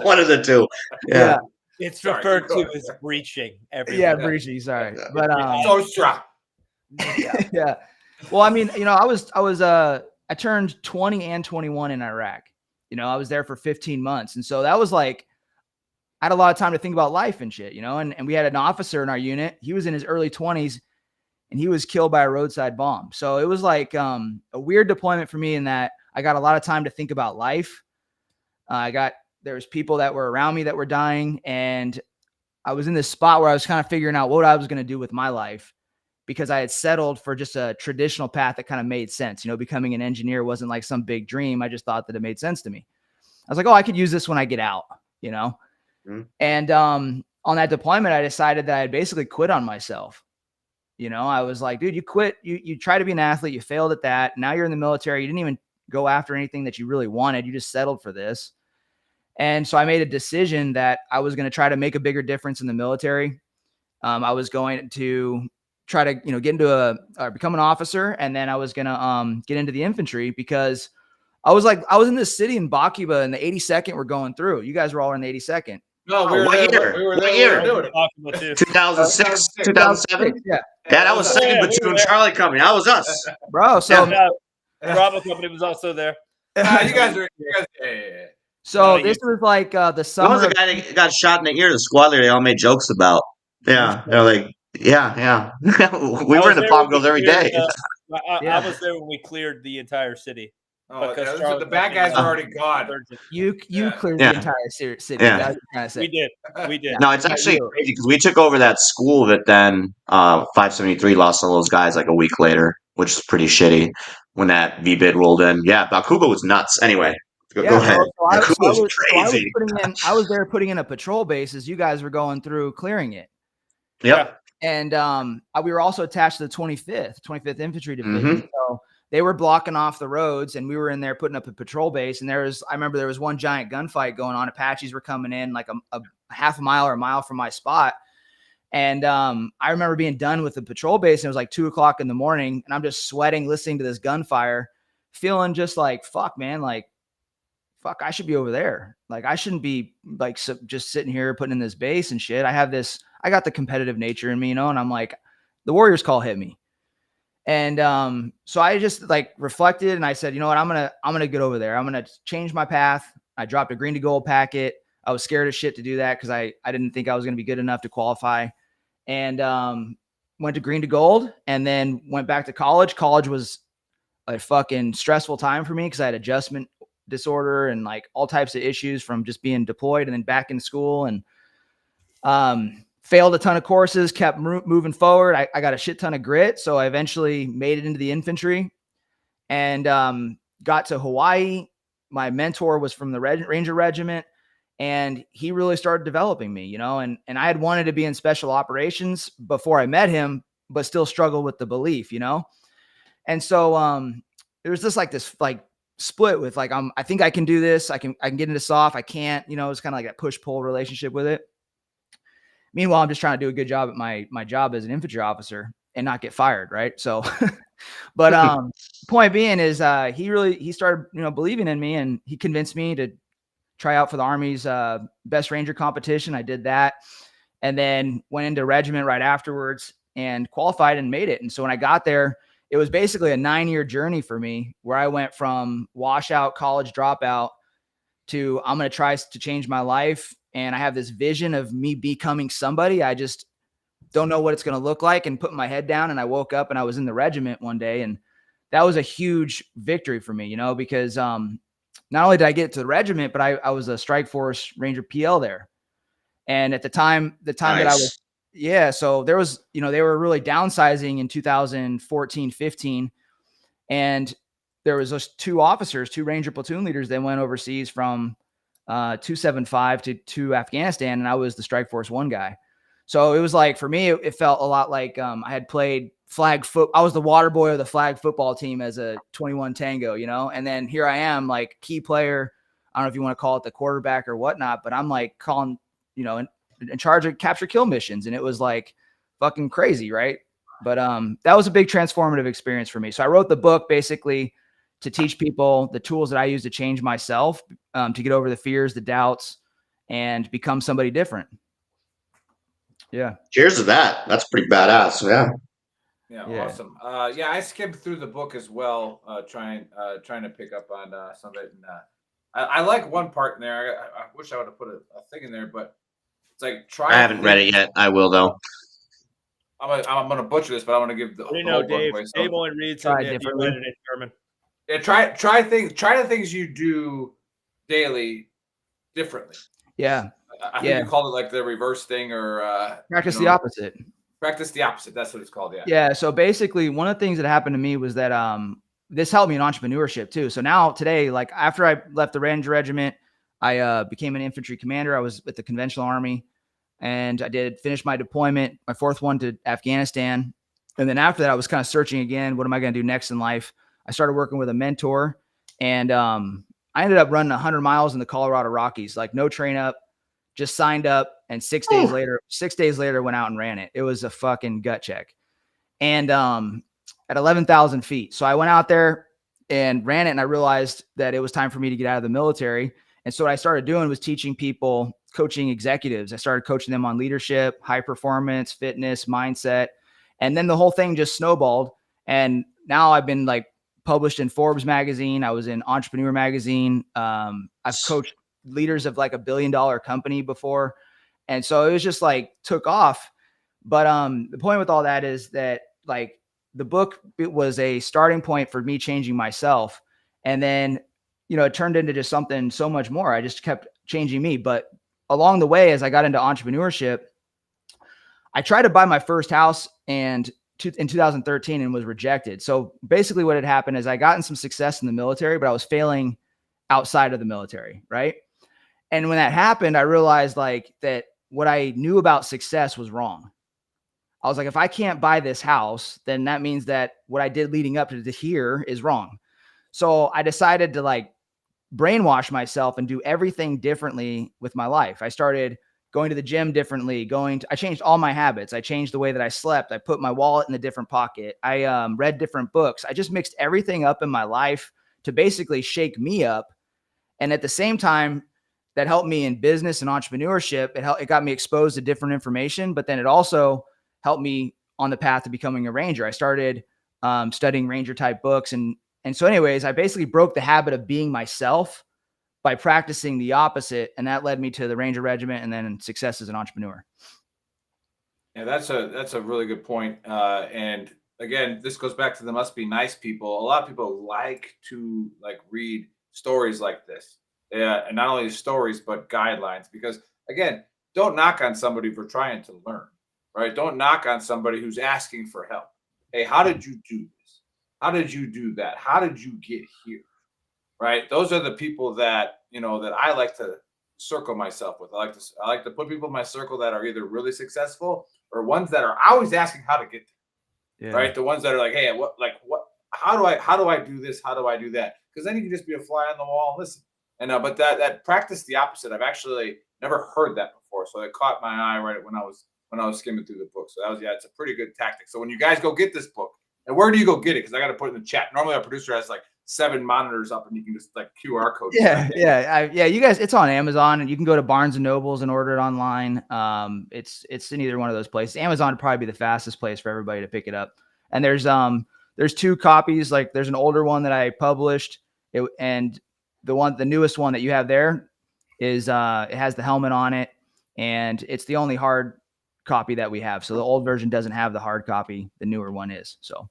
one of the two. Yeah. It's referred to as breaching. Breaching. Sorry, but so strong. Yeah. Well, I mean, I turned 20 and 21 in Iraq. I was there for 15 months. And so that was like, I had a lot of time to think about life and shit, and we had an officer in our unit. He was in his early 20s and he was killed by a roadside bomb. So it was like a weird deployment for me in that I got a lot of time to think about life. There was people that were around me that were dying. And I was in this spot where I was kind of figuring out what I was going to do with my life, because I had settled for just a traditional path that kind of made sense. Becoming an engineer wasn't like some big dream. I just thought that it made sense to me. I was like, oh, I could use this when I get out, And on that deployment, I decided that I basically quit on myself. You know, I was like, dude, you quit. You try to be an athlete. You failed at that. Now you're in the military. You didn't even go after anything that you really wanted. You just settled for this. And so I made a decision that I was going to try to make a bigger difference in the military. I was going to try to, get into become an officer. And then I was going to get into the infantry, because I was in this city in Bakuba in the 82nd we're going through. You guys were all in the 82nd. No, we were what there. year? We were What there. year? We were doing it. 2006, 2007? Yeah. Yeah, that was second platoon Charlie Company. That was us. Bro, so Bravo Company was also there. You guys are. Yeah. So this was like the That summer. was the guy that got shot in the ear, the squad leader they all made jokes about. Yeah. They're like, yeah. We were in the Palm Girls every day. I was there when we cleared the entire city. Oh, Because so the bad guys were already gone. You cleared Yeah. the entire city. Yeah. That's what I'm trying to say. We did. No, it's actually crazy because we took over that school that then 573 lost all those guys like a week later, which is pretty shitty when that V-bid rolled in. Yeah, Bakuba was nuts. Anyway, go ahead. Bro, Bakuba was crazy. I was there putting in a patrol base as you guys were going through clearing it. Yep. And we were also attached to the 25th Infantry Division. Mm-hmm. So they were blocking off the roads, and we were in there putting up a patrol base. And I remember there was one giant gunfight going on. Apaches were coming in like a half a mile or a mile from my spot. And I remember being done with the patrol base, and it was like 2:00 in the morning, and I'm just sweating, listening to this gunfire, feeling just like, fuck, man, like, fuck, I should be over there. Like, I shouldn't be like just sitting here putting in this base and shit. I got the competitive nature in me, and I'm like, the Warriors call hit me. And so I just like reflected, and I said, you know what, I'm gonna get over there. I'm gonna change my path. I dropped a green to gold packet. I was scared as shit to do that because I didn't think I was gonna be good enough to qualify. And went to green to gold, and then went back to college. College was a fucking stressful time for me because I had adjustment disorder and like all types of issues from just being deployed and then back in school, and failed a ton of courses, kept moving forward. I got a shit ton of grit. So I eventually made it into the infantry and got to Hawaii. My mentor was from the Ranger Regiment, and he really started developing me, and I had wanted to be in special operations before I met him, but still struggled with the belief, And so there was this split with like, I think I can do this. I can get into SOF. I can't, it's kind of like that push-pull relationship with it. Meanwhile, I'm just trying to do a good job at my job as an infantry officer and not get fired. Right. So, but point being is he started, believing in me, and he convinced me to try out for the Army's best Ranger competition. I did that, and then went into regiment right afterwards and qualified and made it. And so when I got there, it was basically a 9-year journey for me, where I went from washout college dropout to I'm going to try to change my life. And I have this vision of me becoming somebody. I just don't know what it's going to look like, and put my head down. And I woke up and I was in the regiment one day, and that was a huge victory for me, because not only did I get to the regiment, but I was a Strike Force Ranger PL there. And at the time Nice. that I was, so there was, they were really downsizing in 2014, 15. And there was those two Ranger platoon leaders that went overseas from 275 to Afghanistan. And I was the Strike Force 1 guy. So it was like, for me, it felt a lot like I had played flag foot. I was the water boy of the flag football team as a 21 Tango, and then here I am, like, key player. I don't know if you want to call it the quarterback or whatnot, but I'm like calling, in charge of capture kill missions. And it was like fucking crazy. Right. But that was a big transformative experience for me. So I wrote the book basically to teach people the tools that I use to change myself, to get over the fears, the doubts, and become somebody different. Yeah. Cheers to that. That's pretty badass. Yeah. Yeah. Awesome. I skimmed through the book as well, trying to pick up on some of it. And I like one part in there. I wish I would have put a thing in there, but it's like I haven't read it yet. I will though. I'm gonna butcher this, but I want to give the whole book Dave. away. Dave only reads it if you read it in German. Yeah, try the things you do daily differently. Yeah. I think you called it like the reverse thing, or practice the opposite. Practice the opposite. That's what it's called. Yeah. Yeah. So basically, one of the things that happened to me was that this helped me in entrepreneurship too. So now today, like after I left the Ranger Regiment, I became an infantry commander. I was with the conventional Army. and I did finish my deployment, my 4th one to Afghanistan. And then after that, I was kind of searching again. What am I going to do next in life? I started working with a mentor, and I ended up running 100 miles in the Colorado Rockies, like no train up, just signed up. And 6 days later, went out and ran it. It was a fucking gut check. And at 11,000 feet. So I went out there and ran it, and I realized that it was time for me to get out of the military. And so what I started doing was teaching people, coaching executives. I started coaching them on leadership, high performance, fitness, mindset. And then the whole thing just snowballed. And now I've been like published in Forbes magazine. I was in Entrepreneur magazine. I've coached leaders of like $1 billion company before. And so it was just like took off. But the point with all that is that like the book, it was a starting point for me changing myself. And then, you know, it turned into just something so much more. I just kept changing me. But along the way, as I got into entrepreneurship, I tried to buy my first house in 2013 and was rejected. So basically what had happened is I gotten some success in the military, but I was failing outside of the military. Right. And when that happened, I realized like that what I knew about success was wrong. I was like, if I can't buy this house, then that means that what I did leading up to here is wrong. So I decided to like brainwash myself and do everything differently with my life. I started going to the gym differently, I changed all my habits. I changed the way that I slept. I put my wallet in a different pocket. I read different books. I just mixed everything up in my life to basically shake me up. And at the same time, that helped me in business and entrepreneurship. It got me exposed to different information, but then it also helped me on the path to becoming a ranger. I started studying ranger type books. And so anyways, I basically broke the habit of being myself by practicing the opposite. And that led me to the Ranger Regiment and then success as an entrepreneur. Yeah, that's a really good point. And again, this goes back to the must be nice people. A lot of people like to like read stories like this. And not only stories, but guidelines, because again, don't knock on somebody for trying to learn, right? Don't knock on somebody who's asking for help. Hey, how did you do this? How did you do that? How did you get here? Right? Those are the people that, you know, that I like to circle myself with. I like to put people in my circle that are either really successful or ones that are always asking how to get there. Yeah. Right? The ones that are like, hey, how do I do this? How do I do that? Because then you can just be a fly on the wall and listen. And but that practice the opposite, I've actually never heard that before. So it caught my eye right when I was skimming through the book. So it's a pretty good tactic. So when you guys go get this book, and where do you go get it? Because I got to put it in the chat. Normally our producer has like 7 monitors up, and you can just like QR code. Yeah. You guys, it's on Amazon, and you can go to Barnes and Nobles and order it online. It's in either one of those places. Amazon would probably be the fastest place for everybody to pick it up. And there's 2 copies. Like there's an older one that I published, and the newest one that you have there is it has the helmet on it, and it's the only hard copy that we have. So the old version doesn't have the hard copy. The newer one is. So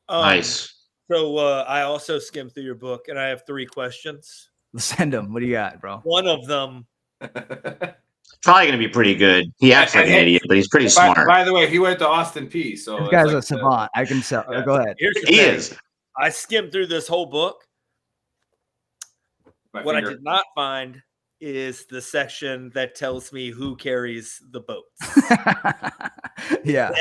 nice. So I also skimmed through your book, and I have 3 questions. Send them. What do you got, bro? One of them. Probably going to be pretty good. He acts like an idiot, but he's pretty smart. By the way, he went to Austin P. So this guy's a savant. I can tell. Yeah. Go ahead. He is. I skimmed through this whole book. What I did not find is the section that tells me who carries the boats. Yeah.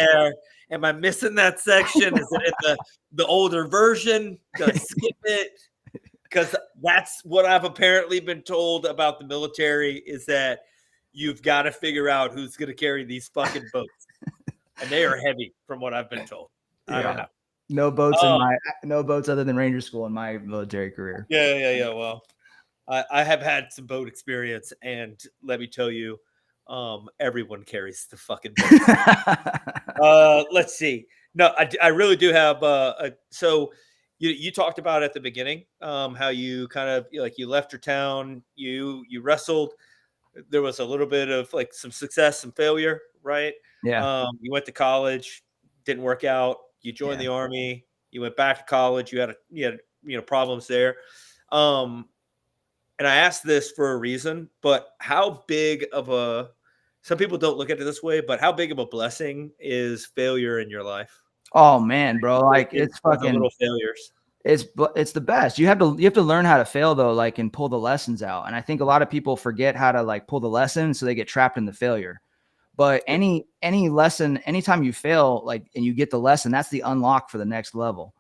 Am I missing that section? Is it in the older version? Do I skip it? Because that's what I've apparently been told about the military, is that you've got to figure out who's going to carry these fucking boats. And they are heavy from what I've been told. I don't know. No boats other than Ranger School in my military career. Yeah. Well, I have had some boat experience, and let me tell you, everyone carries the fucking boat. Let's see. No, I really do have. So you talked about at the beginning how you kind of you left your town, you wrestled. There was a little bit of like some success, some failure, right? Yeah. You went to college, didn't work out. You joined the Army. You went back to college. You had problems there. And I asked this for a reason, but how big of some people don't look at it this way, but how big of a blessing is failure in your life? Oh man, bro. Like it's fucking little failures. It's the best. You have to learn how to fail though, like, and pull the lessons out. And I think a lot of people forget how to like pull the lessons, so they get trapped in the failure. But any lesson, anytime you fail, like, and you get the lesson, that's the unlock for the next level.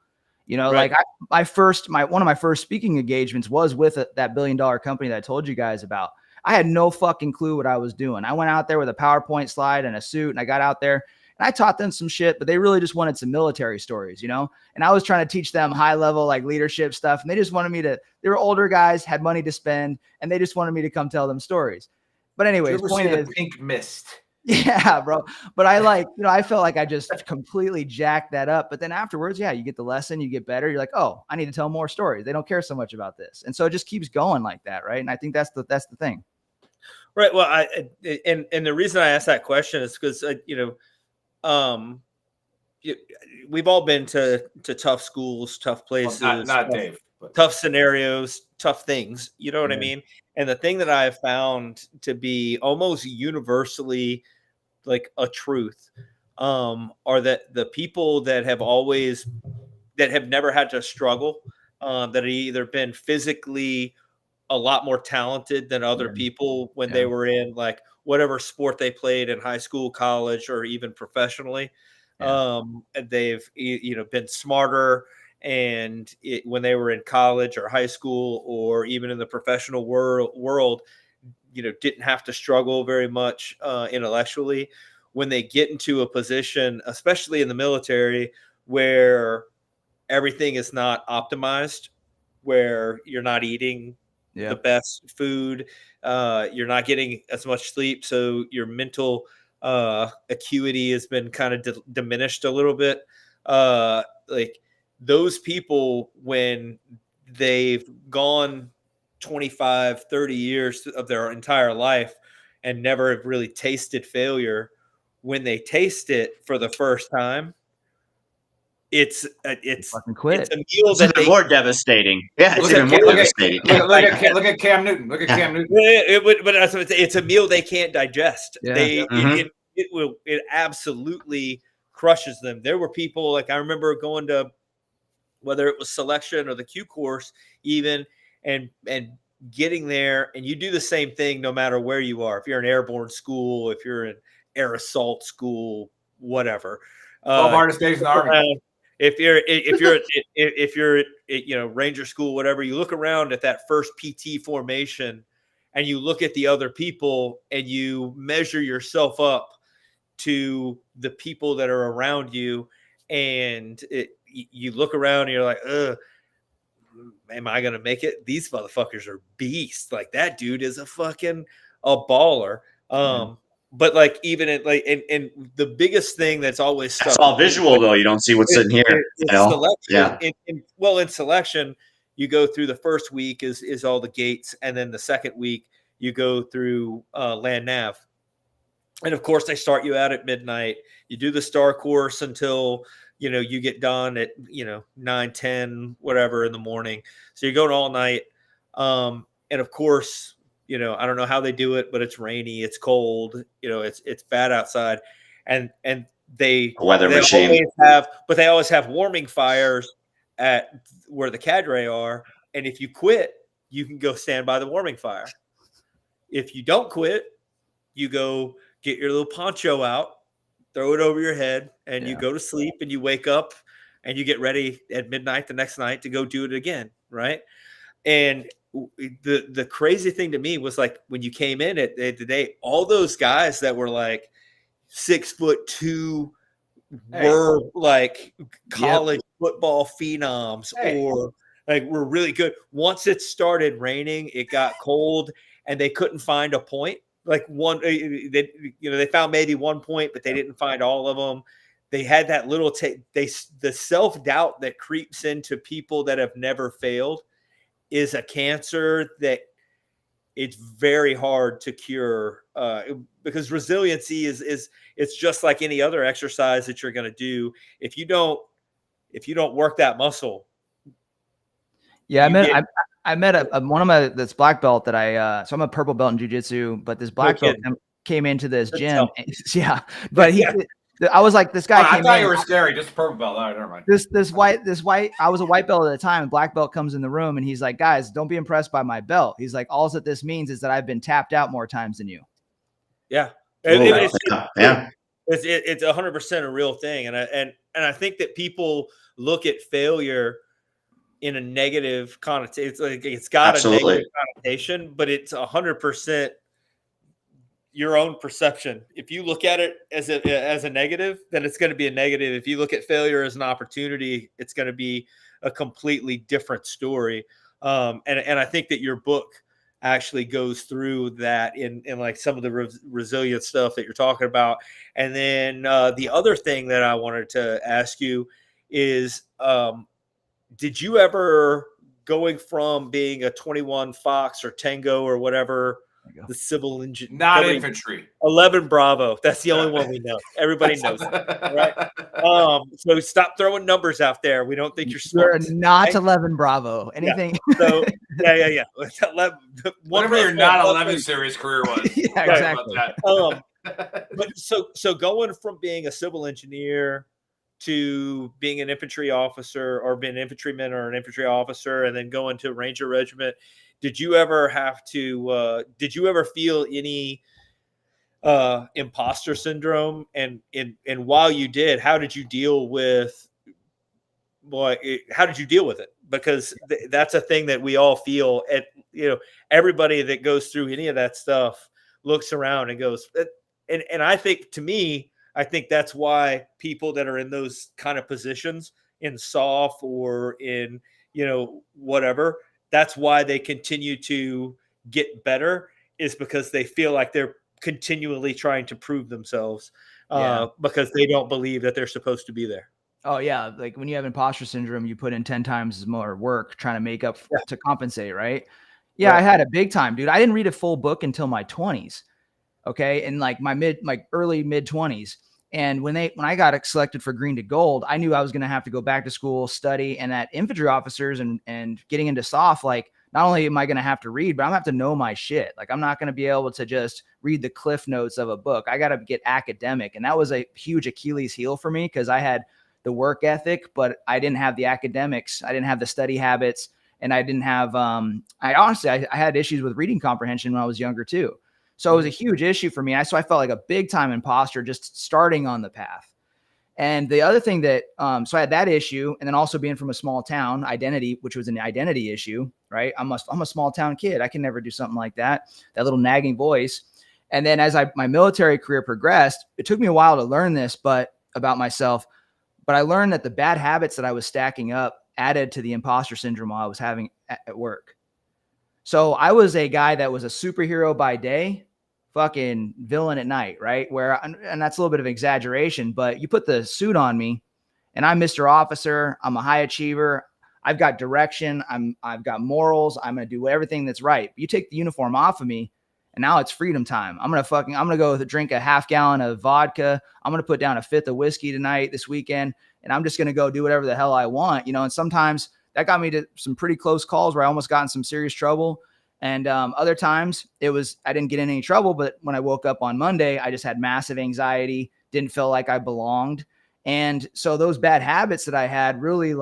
You know, Right. like one of my first speaking engagements was with that $1 billion company that I told you guys about. I had no fucking clue what I was doing. I went out there with a PowerPoint slide and a suit, and I got out there and I taught them some shit, but they really just wanted some military stories, you know? And I was trying to teach them high level, like leadership stuff. And they just wanted me to, they were older guys, had money to spend, and they just wanted me to come tell them stories. But anyways, point is, Pink Mist. yeah, bro. But I felt like I just completely jacked that up. But then afterwards, yeah, you get the lesson, you get better. You're like, oh, I need to tell more stories. They don't care so much about this. And so it just keeps going like that. Right. And I think that's the thing. Right. Well, and the reason I asked that question is because, we've all been to tough schools, tough places, Well, not Dave, but tough scenarios, tough things. You know what I mean? And the thing that I have found to be almost universally like a truth are that the people that have never had to struggle, that have either been physically a lot more talented than other people when they were in like whatever sport they played in high school, college, or even professionally. They've been smarter, and when they were in college or high school or even in the professional world, didn't have to struggle very much intellectually. When they get into a position, especially in the military, where everything is not optimized, where you're not eating the best food, you're not getting as much sleep, so your mental acuity has been kind of diminished a little bit. Like those people, when they've gone 25, 30 years of their entire life and never have really tasted failure, when they taste it for the first time, it's fucking quit. It's a meal It's even more devastating. Yeah, it's even more devastating. Look at Cam Newton. Look at Cam Newton. It's a meal they can't digest. Yeah. It absolutely crushes them. There were people, like I remember going to, whether it was selection or the Q course even, and getting there, and you do the same thing no matter where you are. If you're in airborne school, if you're in air assault school, whatever. 12 hardest days in the Army. If you're Ranger school, whatever, you look around at that first PT formation and you look at the other people and you measure yourself up to the people that are around you, and you look around and you're like, am I gonna make it? These motherfuckers are beasts. Like that dude is a baller. But like even at like and the biggest thing that's always stuck. It's all visual though. You don't see what's in here. Selection. In selection, you go through the first week is all the gates, and then the second week you go through land nav. And of course, they start you out at midnight. You do the STAR course until you get done at 9, 10, whatever in the morning. So you're going all night. And of course, I don't know how they do it, but it's rainy, it's cold, it's bad outside, and they weather machine they always have warming fires at where the cadre are. And if you quit, you can go stand by the warming fire. If you don't quit, you go get your little poncho out, throw it over your head, and you go to sleep, and you wake up and you get ready at midnight the next night to go do it again. Right. And the crazy thing to me was like when you came in at the day, all those guys that were like 6'2" were like college football phenoms, or like were really good. Once it started raining, it got cold, and they couldn't find a point. Like they found maybe 1 point, but they didn't find all of them. They had that little the self-doubt that creeps into people that have never failed is a cancer that it's very hard to cure, because resiliency is it's just like any other exercise that you're going to do. If you don't work that muscle. Yeah, I met one of my this black belt that so I'm a purple belt in jiu-jitsu, but this black belt came into this gym. Yeah, but I was like, this guy. I thought you were scary. Just a purple belt. All right, never mind. This white. I was a white belt at the time, and black belt comes in the room, and he's like, guys, don't be impressed by my belt. He's like, all that this means is that I've been tapped out more times than you. Yeah. It's 100% a real thing, and I think that people look at failure in a negative connotation. It's like it's got a negative connotation, but it's 100% your own perception. If you look at it as a negative, then it's going to be a negative. If you look at failure as an opportunity, it's going to be a completely different story. And I think that your book actually goes through that in like some of the resilient stuff that you're talking about. And then the other thing that I wanted to ask you is, did you ever, going from being a 21 Fox or Tango or whatever, the civil engine, not infantry, 11 Bravo. That's the only one we know. Everybody knows that, right? So stop throwing numbers out there. We don't think you're smart. You're not 11 Bravo. Anything? Yeah. So yeah. Whatever your not 11 series career was. Yeah, exactly. But so going from being a civil engineer to being an infantry officer, or being an infantryman or an infantry officer, and then going to a Ranger regiment, did you ever feel any imposter syndrome? And while you did, how did you deal with it? Because that's a thing that we all feel. And everybody that goes through any of that stuff looks around and goes, and I think that's why people that are in those kind of positions in SOF or in, whatever, that's why they continue to get better, is because they feel like they're continually trying to prove themselves because they don't believe that they're supposed to be there. Oh yeah. Like when you have imposter syndrome, you put in 10 times more work trying to make up to compensate. Right. Yeah. Right. I had a big time, dude. I didn't read a full book until my 20s. Okay. And like my early mid 20s. And when I got selected for Green to Gold, I knew I was going to have to go back to school, study, and that infantry officers and getting into SOF, like, not only am I going to have to read, but I'm going to have to know my shit. Like, I'm not going to be able to just read the cliff notes of a book. I got to get academic. And that was a huge Achilles heel for me, because I had the work ethic, but I didn't have the academics. I didn't have the study habits. And I didn't have, I had issues with reading comprehension when I was younger too. So it was a huge issue for me. So I felt like a big time imposter just starting on the path. And the other thing that, so I had that issue, and then also being from a small town, identity, which was an identity issue, right? I'm a small town kid. I can never do something like that. That little nagging voice. And then as my military career progressed, it took me a while to learn this, about myself, but I learned that the bad habits that I was stacking up added to the imposter syndrome I was having at work. So I was a guy that was a superhero by day, fucking villain at night, right? And that's a little bit of exaggeration, but you put the suit on me and I'm Mr. Officer. I'm a high achiever. I've got direction. I've got morals. I'm going to do everything that's right. You take the uniform off of me and now it's freedom time. I'm going to go drink a half gallon of vodka. I'm going to put down a fifth of whiskey tonight, this weekend, and I'm just going to go do whatever the hell I want, and sometimes that got me to some pretty close calls where I almost got in some serious trouble. And other times I didn't get in any trouble, but when I woke up on Monday, I just had massive anxiety, didn't feel like I belonged. And so those bad habits that I had really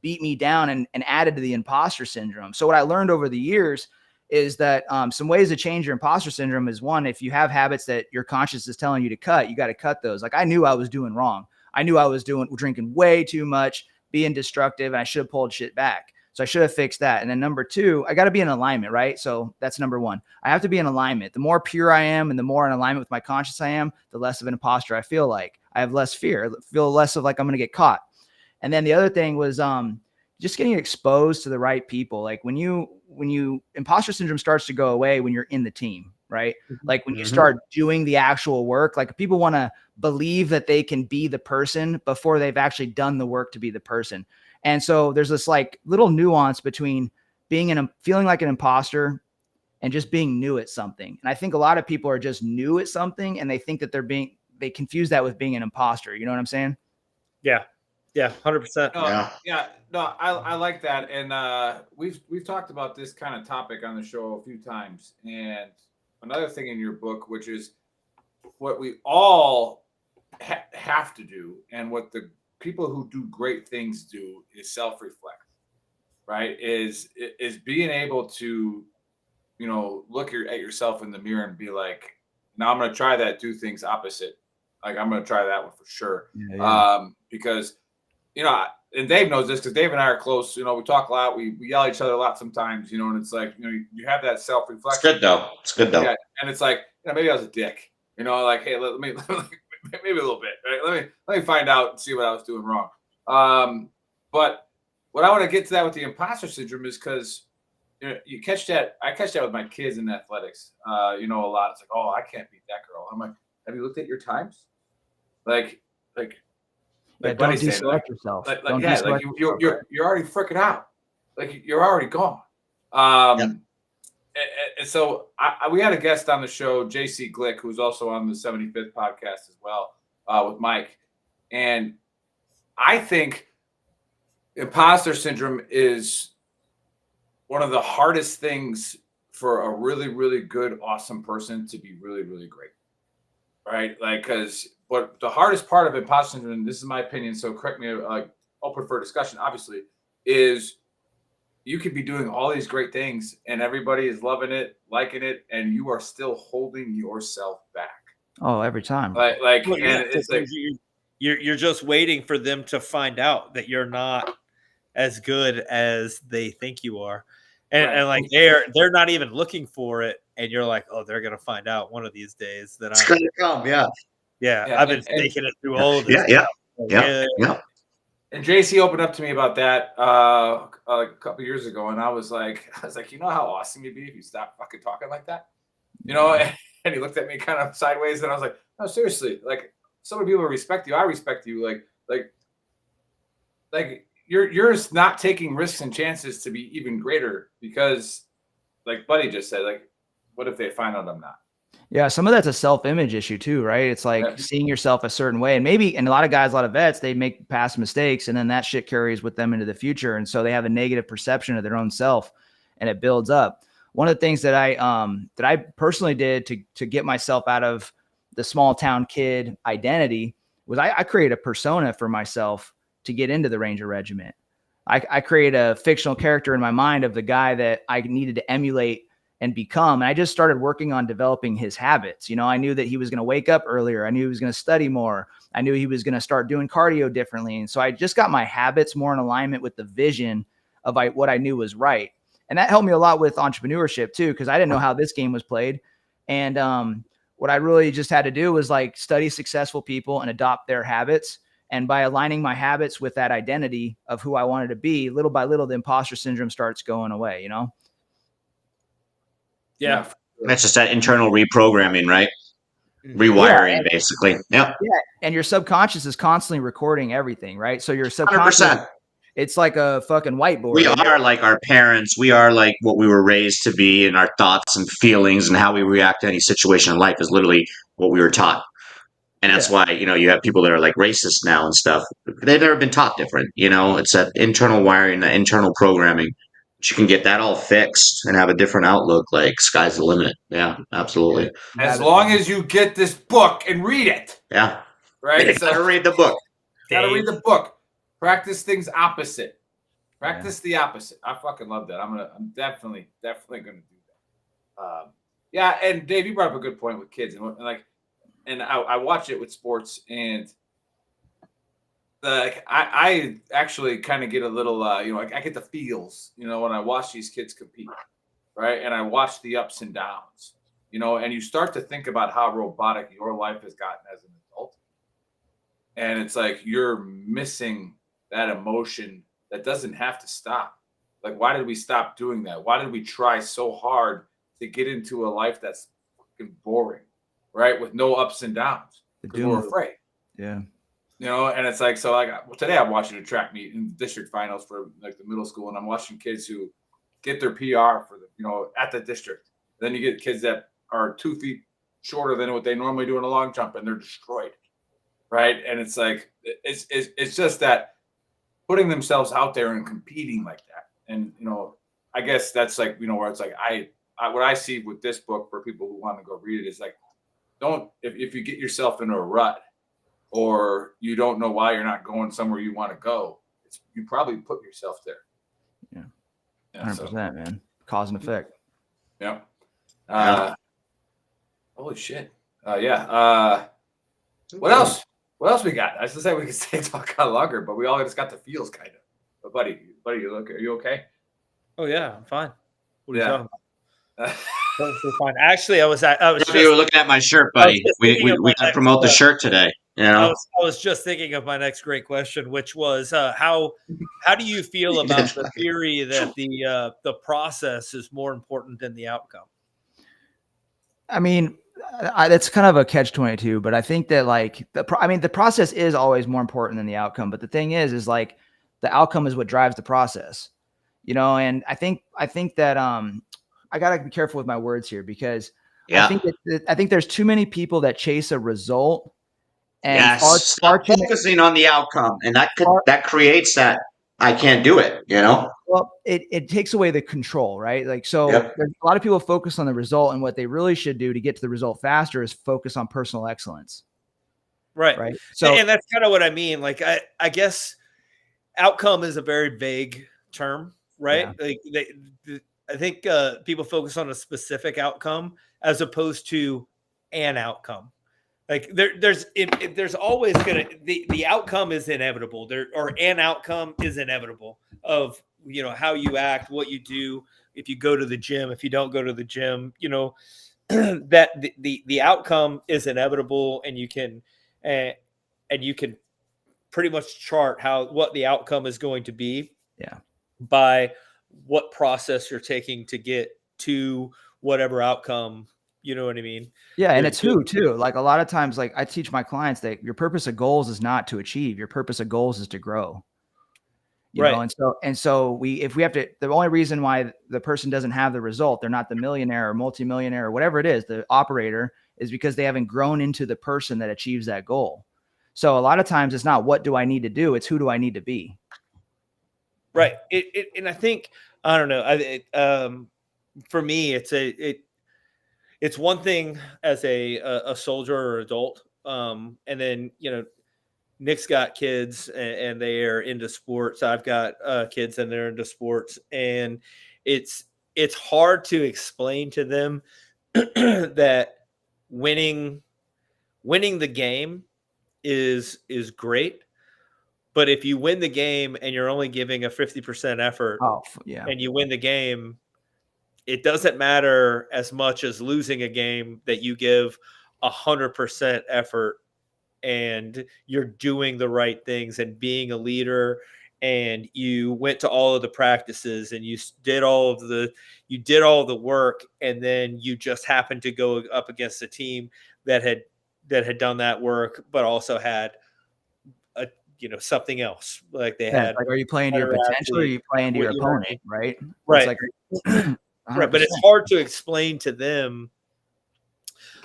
beat me down and added to the imposter syndrome. So what I learned over the years is that some ways to change your imposter syndrome is, one, if you have habits that your conscience is telling you to cut, you got to cut those. Like, I knew I was doing wrong. I knew I was drinking way too much, being destructive, and I should have pulled shit back. So I should have fixed that. And then number two, I got to be in alignment, right? So that's number one. I have to be in alignment. The more pure I am and the more in alignment with my conscience I am, the less of an imposter I feel like. I have less fear. I feel less of like I'm going to get caught. And then the other thing was just getting exposed to the right people. Like when imposter syndrome starts to go away when you're in the team, right? Like when you start doing the actual work, like people want to believe that they can be the person before they've actually done the work to be the person. And so there's this little nuance between feeling like an imposter and just being new at something. And I think a lot of people are just new at something and they think that they confuse that with being an imposter. You know what I'm saying? Yeah. Yeah. 100%. Yeah. No, I like that. And we've talked about this kind of topic on the show a few times. And another thing in your book, which is what we all have to do, and what the people who do great things do, is self-reflect, right? Is being able to, look at yourself in the mirror and be like, now I'm going to try that. Do things opposite. Like I'm going to try that one for sure. Because, you know, and Dave knows this because Dave and I are close. You know, we talk a lot. We yell at each other a lot sometimes, you know, and it's like, you know, you have that self-reflection. It's good though. It's good though. Yeah, and it's like, you know, maybe I was a dick. You know, like, hey, let me maybe a little bit. Right? Let me find out and see what I was doing wrong. But what I want to get to that with the imposter syndrome is because you catch that. I catch that with my kids in athletics. You know, a lot. It's like, oh, I can't beat that girl. I'm like, have you looked at your times? Like don't Buddy's saying, deselect yourself. You're already freaking out. Like you're already gone. And so we had a guest on the show, JC Glick, who's also on the 75th podcast as well with Mike. And I think imposter syndrome is one of the hardest things for a really, really good, awesome person to be really, really great. Right? Like, but the hardest part of imposter syndrome, and this is my opinion, so correct me, open for discussion, obviously, is you could be doing all these great things and everybody is loving it, liking it, and you are still holding yourself back. Oh, every time. Well, yeah, it's like you're just waiting for them to find out that you're not as good as they think you are. And like they're not even looking for it, and you're like, oh, they're gonna find out one of these days that it's gonna come. Yeah, I've been faking it through all this. Yeah. And JC opened up to me about that a couple years ago, and I was like, you know how awesome you'd be if you stopped fucking talking like that, you know? And he looked at me kind of sideways, and I was like, no, seriously, like so many people respect you. I respect you. Like you're not taking risks and chances to be even greater because, like Buddy just said, like, what if they find out I'm not? Yeah, some of that's a self-image issue too, right? It's like seeing yourself a certain way. And a lot of guys, a lot of vets, they make past mistakes and then that shit carries with them into the future. And so they have a negative perception of their own self and it builds up. One of the things that I personally did to get myself out of the small town kid identity was I created a persona for myself to get into the Ranger Regiment. I created a fictional character in my mind of the guy that I needed to emulate and become. And I just started working on developing his habits. You know, I knew that he was going to wake up earlier. I knew he was going to study more. I knew he was going to start doing cardio differently. And so I just got my habits more in alignment with the vision of what I knew was right. And that helped me a lot with entrepreneurship too, because I didn't know how this game was played. And what I really just had to do was like study successful people and adopt their habits. And by aligning my habits with that identity of who I wanted to be, little by little, the imposter syndrome starts going away, you know? Yeah. That's just that internal reprogramming, right? Rewiring, basically. Yep. Yeah. And your subconscious is constantly recording everything, right? So your subconscious, 100%. It's like a fucking whiteboard. We are like our parents. We are like what we were raised to be, and our thoughts and feelings and how we react to any situation in life is literally what we were taught. And that's why, you know, you have people that are like racist now and stuff. They've never been taught different. You know, it's that internal wiring, that internal programming. But you can get that all fixed and have a different outlook. Like sky's the limit. Yeah, absolutely. As long as you get this book and read it. Yeah. Right. You gotta read the book. Gotta read the book. Practice things opposite. Practice the opposite. I fucking love that. I'm definitely gonna do that. Yeah, and Dave, you brought up a good point with kids, and I watch it with sports, and I actually kind of get a little, I get the feels, when I watch these kids compete, right? And I watch the ups and downs, and you start to think about how robotic your life has gotten as an adult, and it's like you're missing that emotion that doesn't have to stop. Like, why did we stop doing that? Why did we try so hard to get into a life that's fucking boring, right? With no ups and downs. Because we're afraid. Yeah. And it's like, today I'm watching a track meet in the district finals for like the middle school, and I'm watching kids who get their PR for at the district. Then you get kids that are 2 feet shorter than what they normally do in a long jump, and they're destroyed. Right. And it's like, it's just that putting themselves out there and competing like that. And, I guess that's like, where it's like, what I see with this book for people who want to go read it is like, if you get yourself into a rut or you don't know why you're not going somewhere you want to go, you probably put yourself there. Yeah. 100%, man. Cause and effect. Yeah. Holy shit. Yeah. What else? What else we got? I was gonna say we could stay talk on longer, but we all just got the feels kind of. But buddy, are you okay? Oh yeah, I'm fine. What are you Yeah. talking about? Perfectly fine. Actually, I was If you were looking at my shirt, I was buddy, just we thinking of we got to promote the shirt today. You know, I was just thinking of my next great question, which was how do you feel about the theory that the process is more important than the outcome? I mean, it's kind of a catch-22, but I think that like the process is always more important than the outcome. But the thing is like the outcome is what drives the process, you know. And I think that I gotta be careful with my words here because yeah. I think there's too many people that chase a result and Yes. far Stop too many. focusing on the outcome, and that creates that I can't do it. You know. Well, it takes away the control, right? Like, so Yep. there's a lot of people focus on the result, and what they really should do to get to the result faster is focus on personal excellence. Right. Right. So, and that's kind of what I mean. Like, I guess outcome is a very vague term, right? Yeah. Like I think people focus on a specific outcome as opposed to an outcome. Like there's always gonna the outcome is inevitable. Or an outcome is inevitable of how you act, what you do, if you go to the gym, if you don't go to the gym, that the outcome is inevitable, and you can pretty much chart what the outcome is going to be. Yeah. By what process you're taking to get to whatever outcome. You know what I mean? Yeah, and it's who too. Like a lot of times, like I teach my clients that your purpose of goals is not to achieve. Your purpose of goals is to grow. You know, and so if we have to, the only reason why the person doesn't have the result, they're not the millionaire or multimillionaire or whatever it is, the operator, is because they haven't grown into the person that achieves that goal. So a lot of times it's not what do I need to do, it's who do I need to be. Right. And I think, I don't know. For me, it's one thing as a soldier or adult. And then, Nick's got kids and they are into sports. I've got kids and they're into sports, and it's hard to explain to them that winning the game is great. But if you win the game and you're only giving a 50% effort, and you win the game, it doesn't matter as much as losing a game that you give 100% effort and you're doing the right things and being a leader, and you went to all of the practices and you did all of the work, and then you just happened to go up against a team that had done that work but also had something else. Like they had, like, are you playing to your potential or are you playing to your opponent? Right. Right. It's like, right. But it's hard to explain to them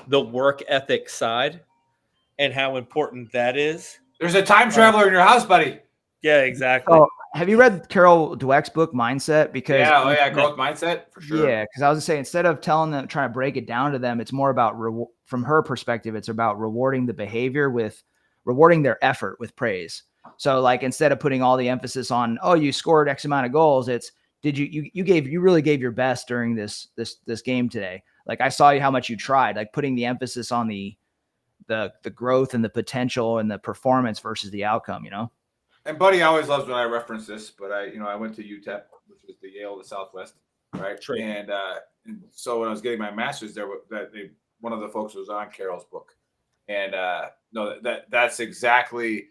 the work ethic side and how important that is. There's a time traveler in your house, buddy. Yeah, exactly. Oh, have you read Carol Dweck's book Mindset? Because growth mindset for sure. Yeah, because I was saying, instead of telling them, trying to break it down to them, it's more about from her perspective, it's about rewarding the behavior with rewarding their effort with praise. So like, instead of putting all the emphasis on, oh, you scored X amount of goals, it's you really gave your best during this game today. Like, I saw how much you tried, like putting the emphasis on the growth and the potential and the performance versus the outcome, And Buddy always loves when I reference this, but I went to UTEP, which is the Yale of the Southwest, right? True. And so when I was getting my master's there, one of the folks was on Carol's book, and that's exactly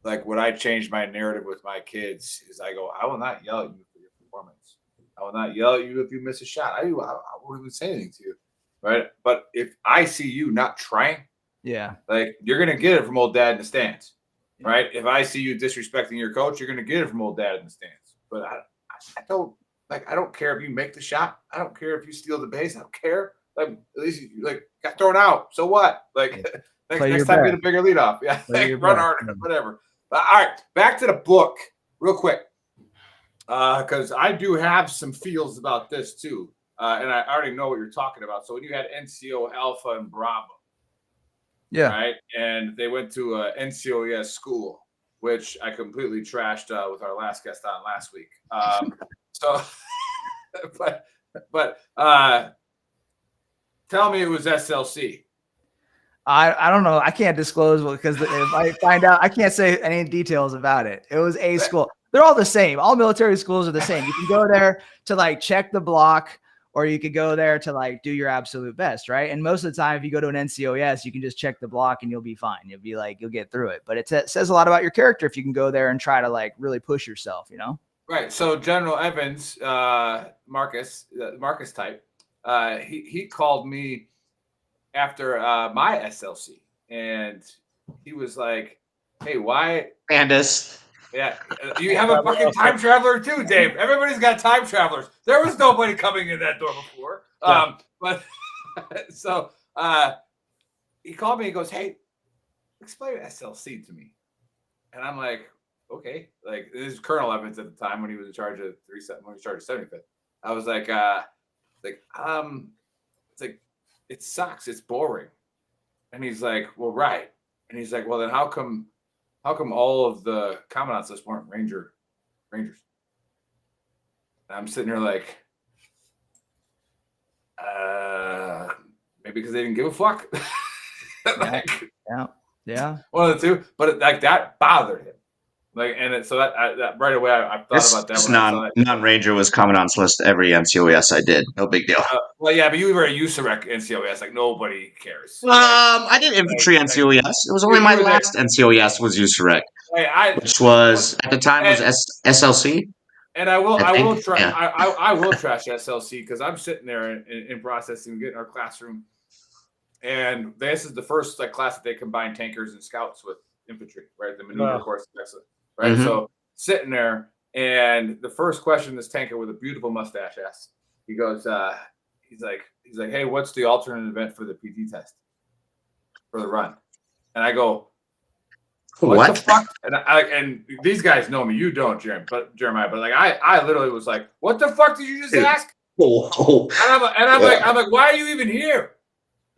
like what I changed my narrative with my kids is I go, I will not yell at you for your performance. I will not yell at you if you miss a shot. I won't even say anything to you, right? But if I see you not trying, like, you're gonna get it from old dad in the stands. Right. If I see you disrespecting your coach, you're going to get it from old dad in the stands. But I don't care if you make the shot. I don't care if you steal the base. I don't care. Like, at least you got thrown out. So what? Like, next time, get a bigger leadoff. Yeah. Run harder, whatever. But, all right. Back to the book real quick. Because I do have some feels about this too. And I already know what you're talking about. So when you had NCO Alpha and Bravo. Yeah. Right. And they went to NCOES school, which I completely trashed with our last guest on last week. But tell me it was SLC. I don't know. I can't disclose because if I find out, I can't say any details about it. It was a school. They're all the same. All military schools are the same. You can go there to like check the block, or you could go there to like do your absolute best, right? And most of the time, if you go to an NCOS, you can just check the block and you'll be fine. You'll get through it. But it says a lot about your character if you can go there and try to like really push yourself, you know? Right. So General Evans, Marcus type, he called me after my SLC, and he was like, "Hey, why?" Candace. Yeah, you have a fucking time traveler too, Dave. Everybody's got time travelers. There was nobody coming in that door before. But so he called me. He goes, "Hey, explain SLC to me," and I'm like, "Okay." Like, this is Colonel Evans at the time when he was in charge of 37, when he was in charge of 75th. I was like, it's like, it sucks. It's boring. And he's like, "Well, right." And he's like, "Well, then how come all of the commandants list weren't Rangers?" And I'm sitting here like, maybe because they didn't give a fuck. Like, yeah. One of the two. But like that bothered him. Like, and so that right away, I thought about that. This When I saw that. non-ranger was commandant's list every NCOS I did. No big deal. Well, yeah, but you were a USAREC NCOS. Like, nobody cares. I did infantry NCOS. It was only my last NCOS was USAREC, which was at the time was SLC. And I will try. Yeah. I will trash SLC because I'm sitting there in processing, getting our classroom, and this is the first like class that they combine tankers and scouts with infantry, right? The maneuver course, right? Mm-hmm. So sitting there, and the first question this tanker with a beautiful mustache asks, he goes, he's like, "Hey, what's the alternate event for the PT test for the run?" And I go, What the fuck? And these guys know me. You don't, Jeremiah. But like I literally was like, "What the fuck did you just ask?" Oh. And I'm like, "Why are you even here?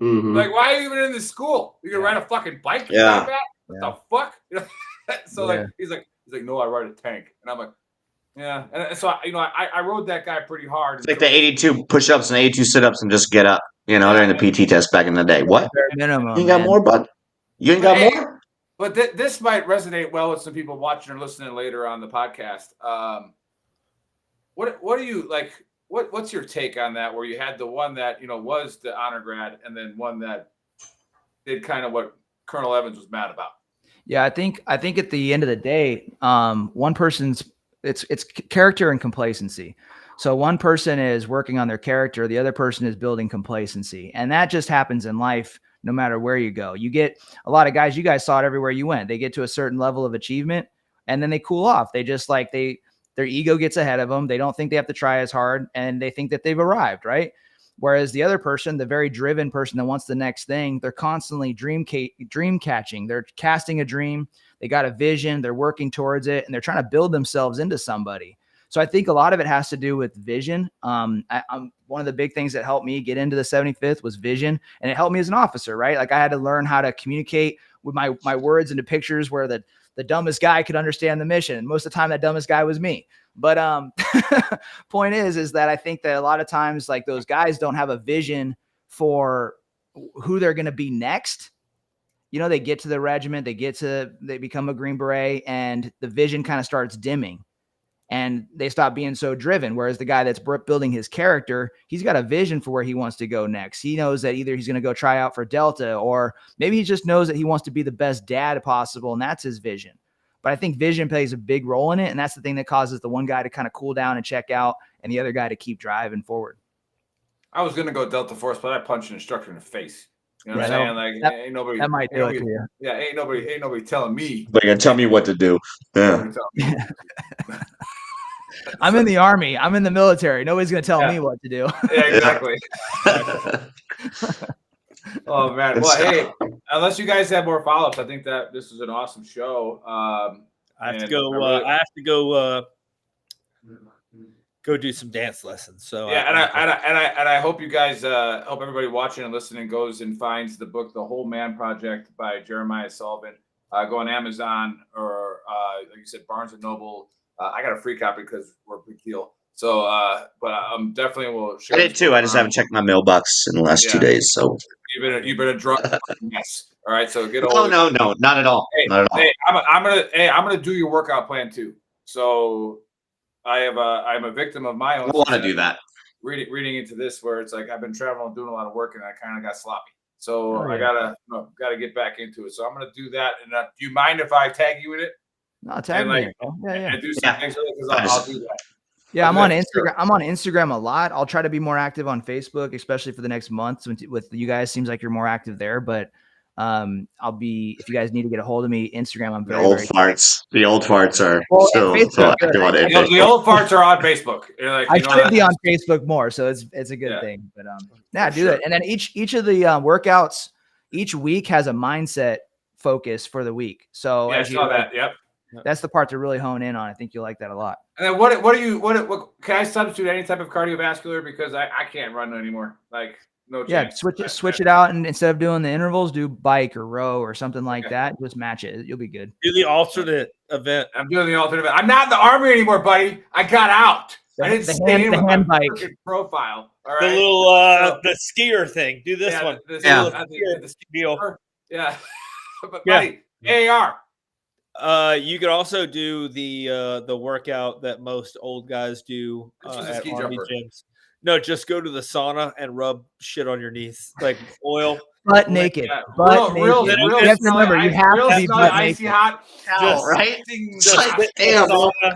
Mm-hmm. Like, why are you even in this school? You can ride a fucking bike? Yeah. What the fuck?" So like he's like, "No, I ride a tank." And I'm like, "Yeah." And so I rode that guy pretty hard. It's like the 82 push-ups and 82 sit-ups and just get up. During the PT test back in the day. What? Minimum. You ain't got more, bud? You ain't got more? But this might resonate well with some people watching or listening later on the podcast. What do you like? What's your take on that? Where you had the one that was the honor grad, and then one that did kind of what Colonel Evans was mad about. Yeah, I think at the end of the day, one person's it's character and complacency. So one person is working on their character, the other person is building complacency, and that just happens in life. No matter where you go, you get a lot of guys. You guys saw it everywhere you went. They get to a certain level of achievement, and then they cool off. They just like their ego gets ahead of them. They don't think they have to try as hard, and they think that they've arrived, right? Whereas the other person, the very driven person that wants the next thing, they're constantly dream catching. They're casting a dream. They got a vision. They're working towards it, and they're trying to build themselves into somebody. So I think a lot of it has to do with vision. I'm one of the big things that helped me get into the 75th was vision, and it helped me as an officer, right? Like I had to learn how to communicate with my words into pictures where the dumbest guy could understand the mission. And most of the time that dumbest guy was me. But point is that I think that a lot of times like those guys don't have a vision for who they're going to be next. They get to the regiment, they become a Green Beret, and the vision kind of starts dimming. And they stop being so driven. Whereas the guy that's building his character, he's got a vision for where he wants to go next. He knows that either he's going to go try out for Delta, or maybe he just knows that he wants to be the best dad possible, and that's his vision. But I think vision plays a big role in it, and that's the thing that causes the one guy to kind of cool down and check out, and the other guy to keep driving forward. I was going to go Delta Force, but I punched an instructor in the face. You know what I'm saying? Like, ain't nobody. That might do it to you. Yeah, ain't nobody telling me. But you're gonna tell me what to do. Yeah. I'm in the Army. I'm in the military. Nobody's going to tell me what to do. Yeah, exactly. Oh, man. Well, hey, unless you guys have more follow-ups, I think that this is an awesome show. I have to go do some dance lessons. So yeah, and I hope you guys, hope everybody watching and listening goes and finds the book, The Whole Man Project by Jeremiah Sullivan. Go on Amazon or like you said, Barnes and Noble. I got a free copy because we're a big deal. So, but I'm definitely will I share. did this too. book I just around. haven't checked my mailbox in the last 2 Yeah. days. So You better drop. Yes. All right. So get no, old. no, not at all. Hey, Not at all. hey, I'm gonna do your workout plan too. So I'm a victim of my own. I want to success. do that. Reading into this where it's like I've been traveling, doing a lot of work, and I kind of got sloppy. So Oh, I yeah. gotta get back into it. So I'm gonna do that. And do you mind if I tag you in it? No, tag And me. like, Bro. Yeah. and do some Yeah. things because I'll do that. Yeah, I'll I'm do on that for Instagram. sure. I'm on Instagram a lot. I'll try to be more active on Facebook, especially for the next month with you guys. Seems like you're more active there, but I'll be if you guys need to get a hold of me, Instagram. I'm The very, old very farts. The old farts are well, still Facebook. Good. active on it. The old farts are on Facebook. You're like, I you know, should be on that's- Facebook more, so it's a good Yeah. thing. But yeah, For do sure. it. And then each of the workouts each week has a mindset focus for the week. So Yeah, I as you saw that. Yep. that's the part to really hone in on. I think you'll like that a lot. And then what can I substitute any type of cardiovascular because I can't run anymore. Like no chance. Yeah, switch it out, and instead of doing the intervals, do bike or row or something like Okay. that. Just match it. You'll be good. Do the alternate event. I'm doing the alternate. I'm not in the army anymore, buddy. I got out. I didn't stay in with my bike. freaking profile. All The right. little the skier thing. Do this Yeah, one. the skier deal. Yeah. But Yeah. buddy, AR. You could also do the workout that most old guys do Let's use a at ski army jumper. gyms. No, just go to the sauna and rub shit on your knees, like oil. Butt naked. Yeah, Butt real, naked. real, You have to smelly remember, you ice- have real to be smelly, butt icy naked. hot. Towel, right? Just Like, sit in the damn, bro. sauna,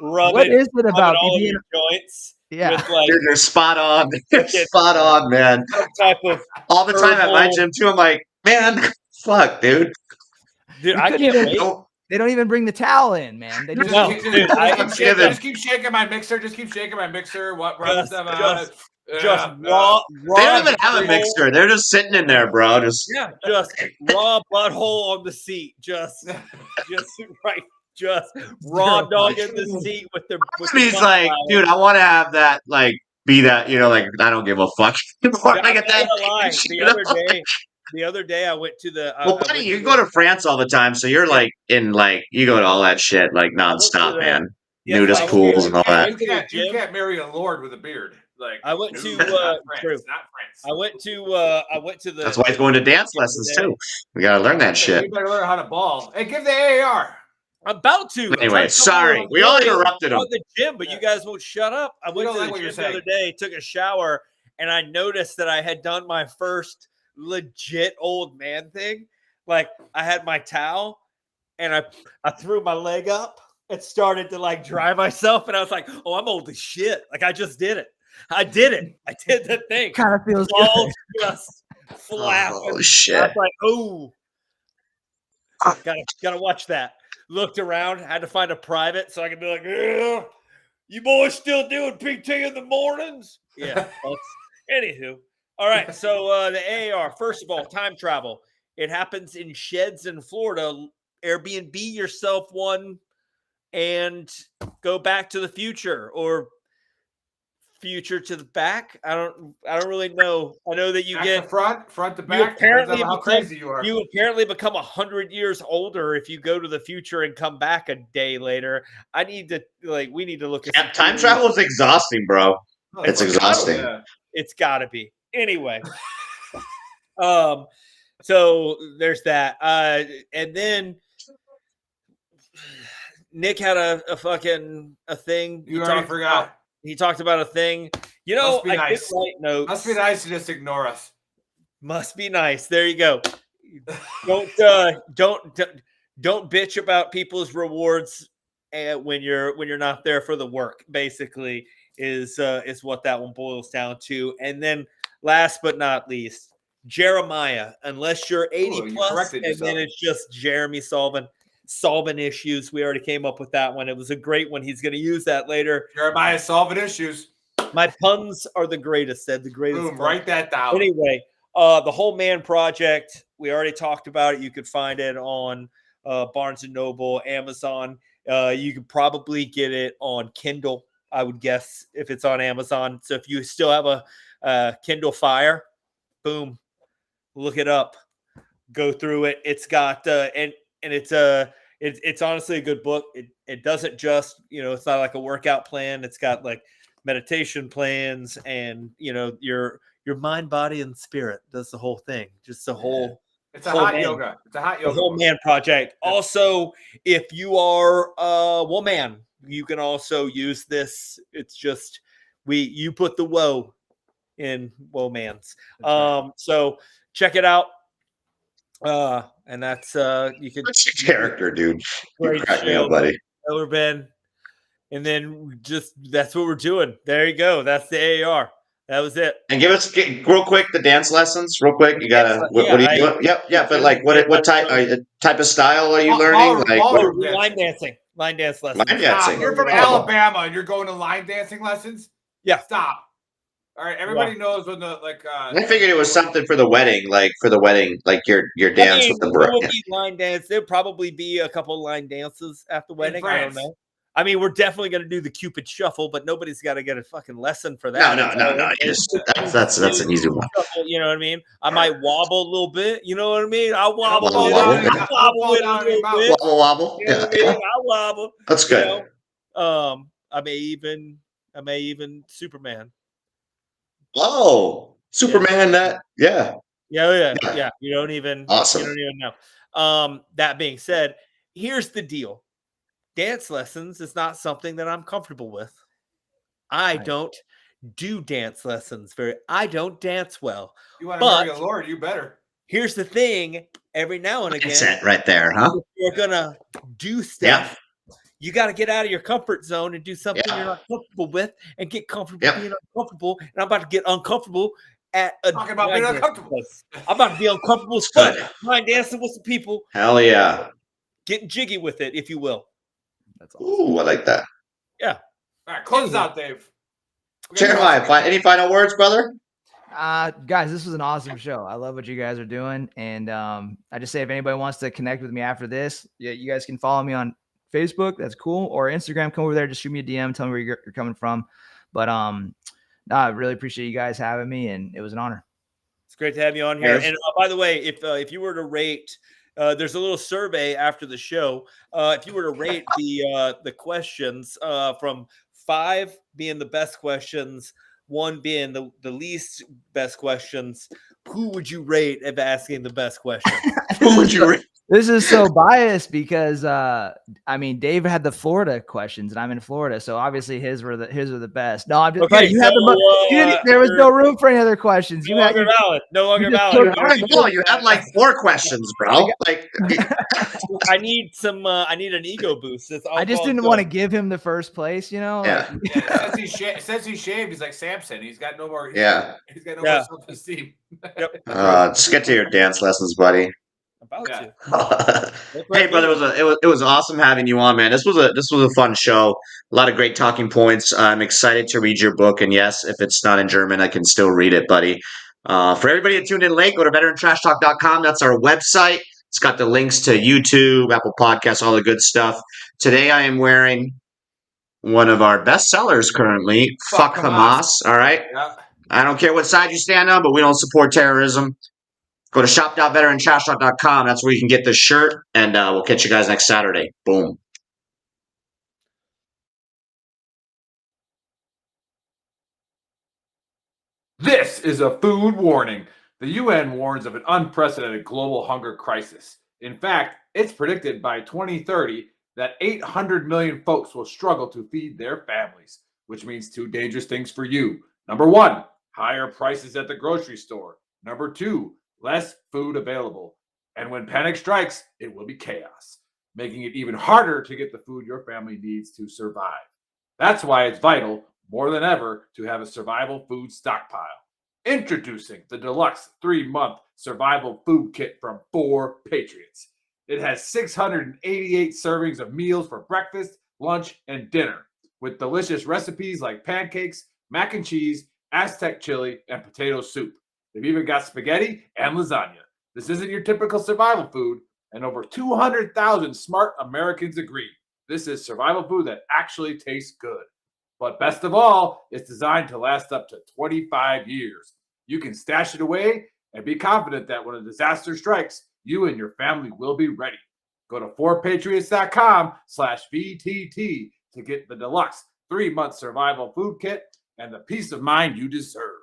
rub What it, is it rub about it all being? over your joints. Yeah. With like Dude, you're spot on. You're spot on, man. some type of All the time at my herbal- gym too. I'm like, man, fuck, dude. dude. You I couldn't can't even- wait. Don't They don't even bring the towel in, man. They just No, dude, I am Just keep shaking my mixer. Just keep shaking my mixer. What rubs Just- them just- out? just Yeah, raw. They don't even have a butthole. mixer. They're just sitting in there, bro. Just Yeah, just raw butthole on the seat. Just right. Just raw dog in the seat with the. With the he's butt like, flower. dude, I want to have that, like, be that, you know, like, I don't give a fuck anymore. Yeah, I get that. I'm not gonna lie. You know? The other day, I went to the. Well, buddy, you go to France all the time, so you're like in like you go to all that shit like to nonstop, the- man. Yeah, Nudist I went pools to- and all that. You can't marry a lord with a beard. Like I went to, not France, true. not France. I went to the. That's why he's going to dance lessons too. We gotta learn that Yeah, shit. you better learn how to ball. Hey, give the AAR. I'm about to. I'm Anyway, trying to sorry. tell We all you interrupted him. about the gym, but you guys won't shut up. I went don't to like the what you're gym the other saying. day, took a shower, and I noticed that I had done my first legit old man thing. Like I had my towel, and I threw my leg up and started to like dry myself, and I was like, "Oh, I'm old as shit!" Like I just did it. I did it. I did the thing. kind of feels Balls good. just flapping. Oh I shit. was like, "Oh, gotta watch that." Looked around, had to find a private so I could be like, "Yeah, you boys still doing PT in the mornings?" Yeah. Anywho, all right. So the AAR. First of all, time travel. It happens in sheds in Florida. Airbnb yourself one and go back to the future or future to the back. I don't really know. I know that you Back get to front to you back. apparently Depends on how become- crazy you are. You apparently become 100 years older if you go to the future and come back a day later. We need to look at some Time theories. travel is exhausting, bro. Oh, It's fuck, exhausting. yeah. It's got to be. Anyway. So there's that. And then Nick had a fucking thing. You already forgot. He talked about a thing. You know, Must be I nice. did write notes. Must be nice to just ignore us. Must be nice. There you go. Don't bitch about people's rewards when you're not there for the work. Basically, is what that one boils down to. And then, last but not least, Jeramiah. Unless you're 80 Ooh, you plus, corrected and then yourself. it's just Jeremy solving issues. We already came up with that one. It was a great one. He's going to use that later. Jeremiah solving issues. My puns are the greatest. Said the greatest. Boom, pun. write that down. Anyway, the Whole Man Project, we already talked about it. You could find it on Barnes & Noble, Amazon. You could probably get it on Kindle, I would guess, if it's on Amazon. So if you still have a Kindle Fire, boom, look it up. Go through it. It's got and it's honestly a good book. It doesn't just, it's not like a workout plan. It's got like meditation plans, and your mind, body, and spirit. Does the whole thing, just the whole. It's a whole hot man, yoga. It's a hot the yoga. whole book. man project. Also, if you are a woman, you can also use this. It's just you put the woe in womans. So check it out. And that's you can What's your character, dude? You great crack me show, up, buddy. Miller Ben. And then that's what we're doing. There you go. That's the AAR. That was it. And give us real quick the dance lessons, real quick. You gotta. What are you doing? Yep, yeah. But like, what type? Type of style are you learning? Like ballroom line dancing, line dance lessons. line dancing. You're from Alabama and you're going to line dancing lessons? Yeah. Stop. All right. Everybody knows when the like. I figured it was something for the wedding, like your dance with the there will bride. be line dance. There'll probably be a couple line dances at the wedding. I don't know. I mean, we're definitely going to do the Cupid Shuffle, but nobody's got to get a fucking lesson for that. No. That's an easy one. You know what I mean? I might wobble a little bit. You know what I mean? I'll wobble. Wobble. You know what I mean? I'll wobble. That's good. I may even Superman. Oh, Superman! Yeah. You don't even awesome. You don't even know. That being said, here's the deal. Dance lessons is not something that I'm comfortable with. I don't do dance lessons I don't dance well. You want to marry a Lord, you better. Here's the thing. Every now and again, that's it right there, huh? If you're gonna do stuff. You got to get out of your comfort zone and do something you're not comfortable with, and get comfortable being uncomfortable. And I'm about to get uncomfortable at talking about being uncomfortable. I'm about to be uncomfortable as fuck. Mind dancing with some people. Hell yeah. Getting jiggy with it, if you will. That's awesome. Ooh, I like that. Yeah. All right, close out, Dave. Jeremiah, any final words, brother? Guys, this was an awesome show. I love what you guys are doing. And I just say if anybody wants to connect with me after this, you guys can follow me on Facebook. That's cool. Or Instagram. Come over there. Just shoot me a DM. Tell me where you're coming from. But I really appreciate you guys having me, and it was an honor. It's great to have you on here. And by the way, if you were to rate, there's a little survey after the show. If you were to rate the questions from 5 being the best questions, 1 being the least best questions, who would you rate of asking the best question? Who would you rate? This is so biased because Dave had the Florida questions, and I'm in Florida, so obviously his were the best. No, I'm just okay. You had there was no room for any other questions. No longer valid. You had like 4 questions, bro. Like I need an ego boost. I just didn't want to give him the first place, you know. Yeah. Since he's shaved, he's like Samson. He's got no more. He's got no more self-esteem. Yep. Let's get to your dance lessons, buddy. Hey, brother, it was awesome having you on, man. This was a fun show. A lot of great talking points. I'm excited to read your book, and yes, if it's not in German, I can still read it, buddy. For everybody that tuned in late, go to VeteranTrashTalk.com. That's our website. It's got the links to YouTube, Apple Podcasts, all the good stuff. Today, I am wearing one of our best sellers currently, Fuck Hamas. All right. Yeah. I don't care what side you stand on, but we don't support terrorism. Go to shop.veterantrashtalk.com. That's where you can get this shirt, and we'll catch you guys next Saturday. Boom. This is a food warning. The UN warns of an unprecedented global hunger crisis. In fact, it's predicted by 2030 that 800 million folks will struggle to feed their families, which means 2 dangerous things for you. Number 1, higher prices at the grocery store. Number 2, less food available. And when panic strikes, it will be chaos, making it even harder to get the food your family needs to survive. That's why it's vital, more than ever, to have a survival food stockpile. Introducing the deluxe 3-month survival food kit from 4 Patriots. It has 688 servings of meals for breakfast, lunch, and dinner, with delicious recipes like pancakes, mac and cheese, Aztec chili, and potato soup. They've even got spaghetti and lasagna. This isn't your typical survival food, and over 200,000 smart Americans agree. This is survival food that actually tastes good. But best of all, it's designed to last up to 25 years. You can stash it away and be confident that when a disaster strikes, you and your family will be ready. Go to 4patriots.com/VTT to get the deluxe 3-month survival food kit and the peace of mind you deserve.